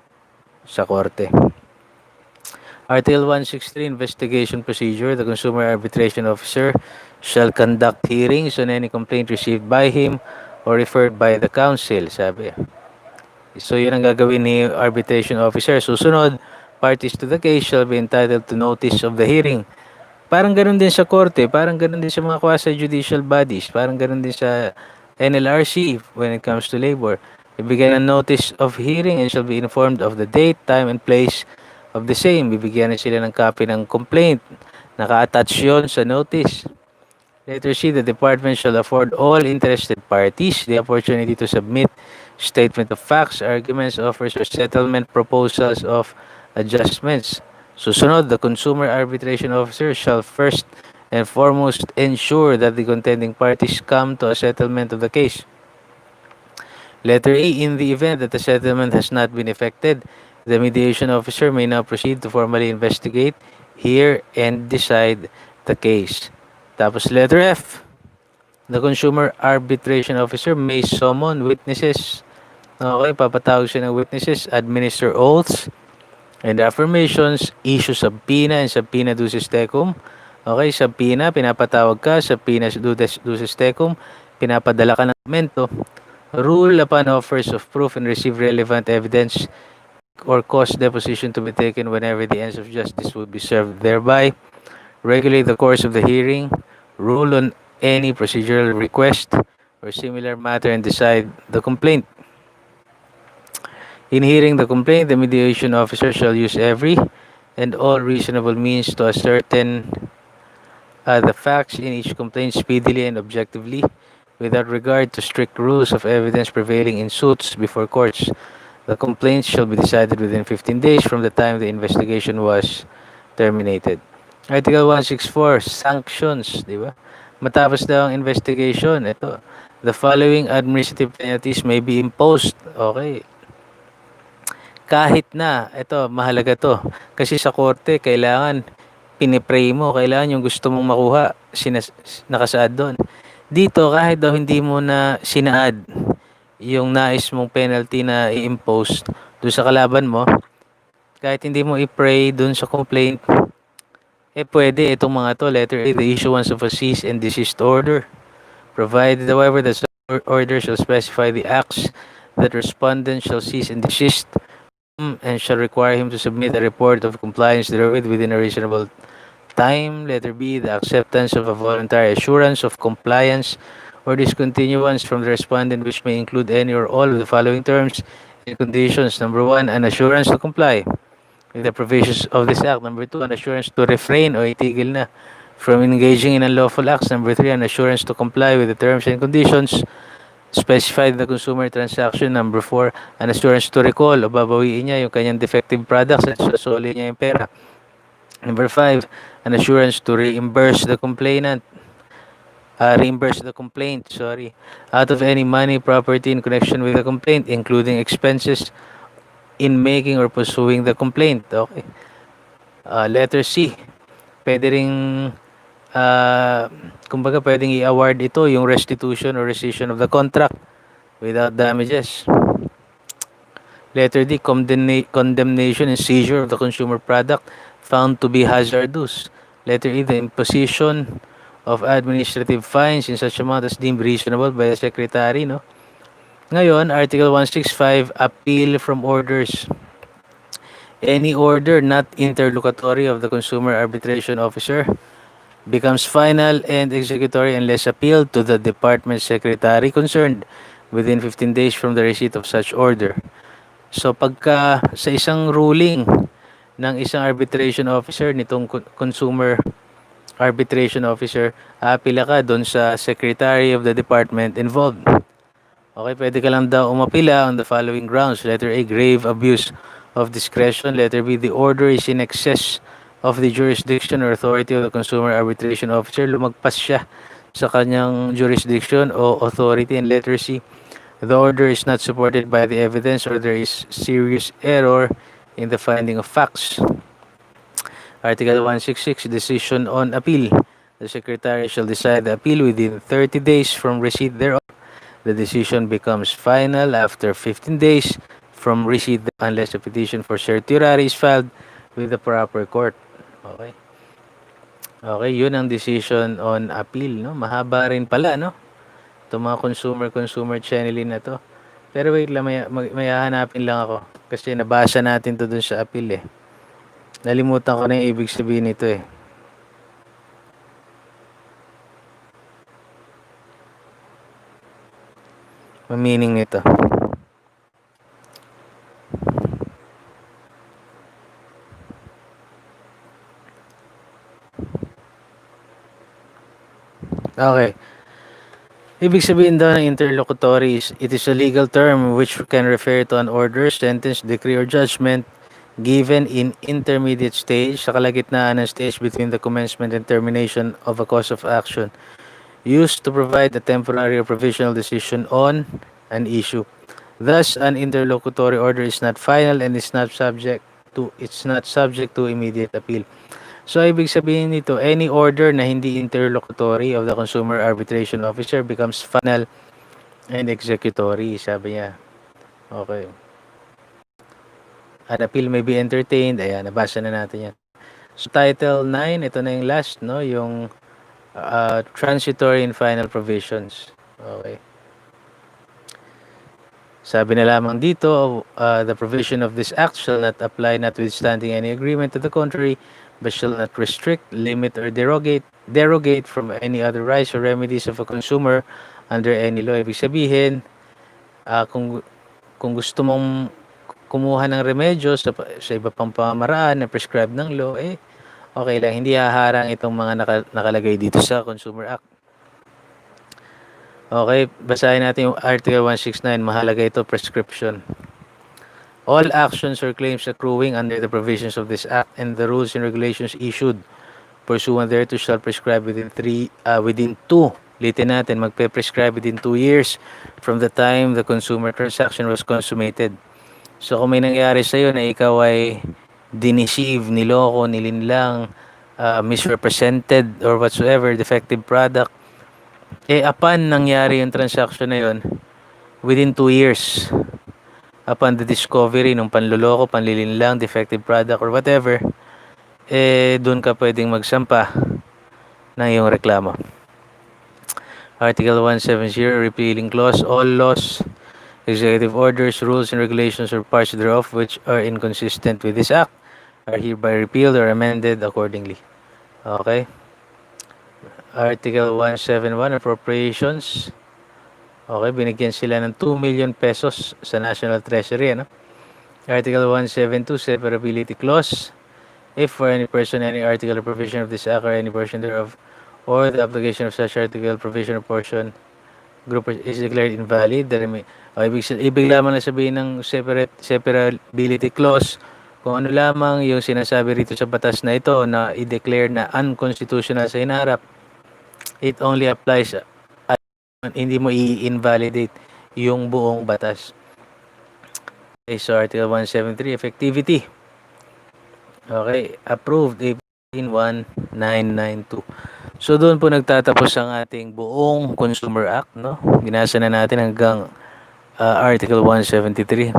sa korte. Article 163, Investigation Procedure. The Consumer Arbitration Officer shall conduct hearings on any complaint received by him or referred by the counsel, sabi. So, yun ang gagawin ni arbitration officer. Susunod, parties to the case shall be entitled to notice of the hearing. Parang ganun din sa korte, parang ganun din sa mga quasi-judicial bodies, parang ganun din sa NLRC when it comes to labor. Bibigyan ng notice of hearing and shall be informed of the date, time, and place of the same. Bibigyan na sila ng copy ng complaint. Naka-attach yun sa notice. Letter C, the department shall afford all interested parties the opportunity to submit statement of facts, arguments, offers, or settlement proposals of adjustments. Susunod, the consumer arbitration officer shall first and foremost ensure that the contending parties come to a settlement of the case. Letter E, in the event that the settlement has not been effected, the mediation officer may now proceed to formally investigate, hear, and decide the case. Tapos letter F, the consumer arbitration officer may summon witnesses. Okay, papatawag siya ng witnesses, administer oaths and affirmations, issue subpoena and subpoena duces tecum. Okay, subpoena, pinapatawag ka, subpoena duces tecum, pinapadala ka ng dokumento. Rule upon offers of proof and receive relevant evidence or cause deposition to be taken whenever the ends of justice would be served thereby. Regulate the course of the hearing. Rule on any procedural request or similar matter and decide the complaint. In hearing the complaint, the mediation officer shall use every and all reasonable means to ascertain the facts in each complaint speedily and objectively, without regard to strict rules of evidence prevailing in suits before courts. The complaint shall be decided within 15 days from the time the investigation was terminated. Article 164, Sanctions, di ba? Matapos daw ang investigation, ito, the following administrative penalties may be imposed. Okay. Kahit na, ito, mahalaga to. Kasi sa korte, kailangan pinipray mo, kailangan yung gusto mong makuha, nakasaad doon. Dito, kahit daw hindi mo na sinaad yung nais mong penalty na i-impose doon sa kalaban mo, kahit hindi mo i-pray doon sa complaint, pwede itong mga to. Letter A, the issuance of a cease and desist order, provided however that order shall specify the acts that respondent shall cease and desist and shall require him to submit a report of compliance therewith within a reasonable time. Letter B, the acceptance of a voluntary assurance of compliance or discontinuance from the respondent, which may include any or all of the following terms and conditions. Number 1, an assurance to comply with the provisions of this act. Number 2, an assurance to refrain o itigil na from engaging in unlawful acts. Number 3, an assurance to comply with the terms and conditions specified in the consumer transaction. Number 4, an assurance to recall o babawiin niya yung kanyang defective products at sasoli niya yung pera. Number 5, an assurance to reimburse the complaint, out of any money, property in connection with the complaint, including expenses in making or pursuing the complaint. Okay. Letter C, pwede ring kumbaga pwedeng i-award ito yung restitution or rescission of the contract without damages. Letter D, condemnation and seizure of the consumer product found to be hazardous. Letter E, the imposition of administrative fines in such amount as deemed reasonable by the Secretary. No? Ngayon, Article 165, appeal from orders. Any order not interlocutory of the Consumer Arbitration Officer becomes final and executory unless appealed to the Department Secretary concerned within 15 days from the receipt of such order. So pagka sa isang ruling ng isang arbitration officer, nitong consumer arbitration officer, aapila ka doon sa secretary of the department involved. Okay, pwede ka lang daw umapila on the following grounds. Letter A, grave abuse of discretion. Letter B, the order is in excess of the jurisdiction or authority of the consumer arbitration officer. Lumagpas siya sa kanyang jurisdiction o authority. And letter C, the order is not supported by the evidence or there is serious error in the finding of facts. Article 166, decision on appeal. The Secretary shall decide the appeal within 30 days from receipt thereof. The decision becomes final after 15 days from receipt unless a petition for certiorari is filed with the proper court. Okay. Okay, yun ang decision on appeal, no? Mahaba rin pala, no? Itong mga consumer channeling na to. Pero wait lang, may hahanapin lang ako. Kasi nabasa natin to dun sa appeal eh. Nalimutan ko na yung ibig sabihin nito eh. Ang meaning nito. Okay. Ibig sabihin daw ng interlocutory is, it is a legal term which can refer to an order, sentence, decree, or judgment given in intermediate stage, sa kalagitnaan ng stage between the commencement and termination of a cause of action, used to provide a temporary or provisional decision on an issue. Thus, an interlocutory order is not final and it's not subject to immediate appeal. So, ibig sabihin nito, any order na hindi interlocutory of the Consumer Arbitration Officer becomes final and executory, sabi niya. Okay. An appeal may be entertained. Ayan, nabasa na natin yan. So, Title 9, ito na yung last, no? Yung transitory and final provisions. Okay. Sabi na lamang dito, the provision of this act shall not apply notwithstanding any agreement to the contrary, but shall not restrict, limit, or derogate from any other rights or remedies of a consumer under any law. Ibig sabihin, kung gusto mong kumuha ng remedyo sa iba pang pamamaraan na prescribed ng law, okay lang, hindi haharang itong mga nakalagay dito sa Consumer Act. Okay, basahin natin yung Article 169, mahalaga ito, prescription. All actions or claims accruing under the provisions of this Act and the rules and regulations issued pursuant thereto shall prescribe within 2, litin natin, magpe-prescribe within 2 years from the time the consumer transaction was consummated. So, kung may nangyari sa'yo na ikaw ay dineceive, niloko, nilinlang, misrepresented, or whatsoever, defective product, upon nangyari yung transaction na yun, within 2 years, upon the discovery ng panloloko, panlilinlang, defective product, or whatever, doon ka pwedeng magsampa ng iyong reklamo. Article 170, repealing clause, all laws, executive orders, rules, and regulations or parts thereof which are inconsistent with this act are hereby repealed or amended accordingly. Okay? Article 171, appropriations. Okay, binigyan sila ng 2 million pesos sa National Treasury. Ano? Article 172, severability clause. if for any person, any article or provision of this act or any portion thereof, or the application of such article, provision, or portion, group is declared invalid, ibig lamang na sabihin ng separability clause, kung ano lamang yung sinasabi rito sa batas na ito na i-declare na unconstitutional sa inarap, it only applies at hindi mo i-invalidate yung buong batas. Okay, so Article 173, effectivity. Okay, approved April 1992. So doon po nagtatapos ang ating buong Consumer Act, no? Binasa na natin hanggang Article 173.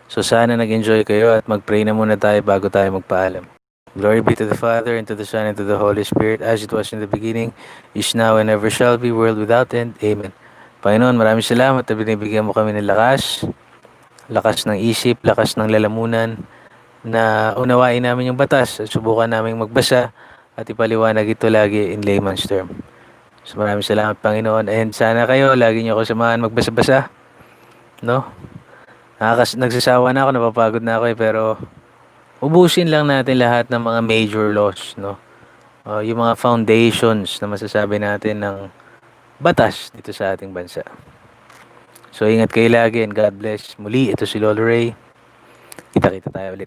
So sana nag-enjoy kayo at mag-pray na muna tayo bago tayo magpaalam. Glory be to the Father, and to the Son, and to the Holy Spirit, as it was in the beginning, is now, and ever shall be, world without end. Amen. Panginoon, maraming salamat na binibigyan mo kami ng lakas ng isip, lakas ng lalamunan, na unawain namin yung batas at subukan namin magbasa at ipaliwanag ito lagi in layman's term. So maraming salamat, Panginoon, and sana kayo lagi niyo ako samahan magbasa-basa, no? Nagsasawa na ako, napapagod na ako pero ubusin lang natin lahat ng mga major laws, no? Yung mga foundations na masasabi natin ng batas dito sa ating bansa. So ingat kayo lagi, and God bless. Muli, ito si Lolo Ray. Kita-kita tayo ulit.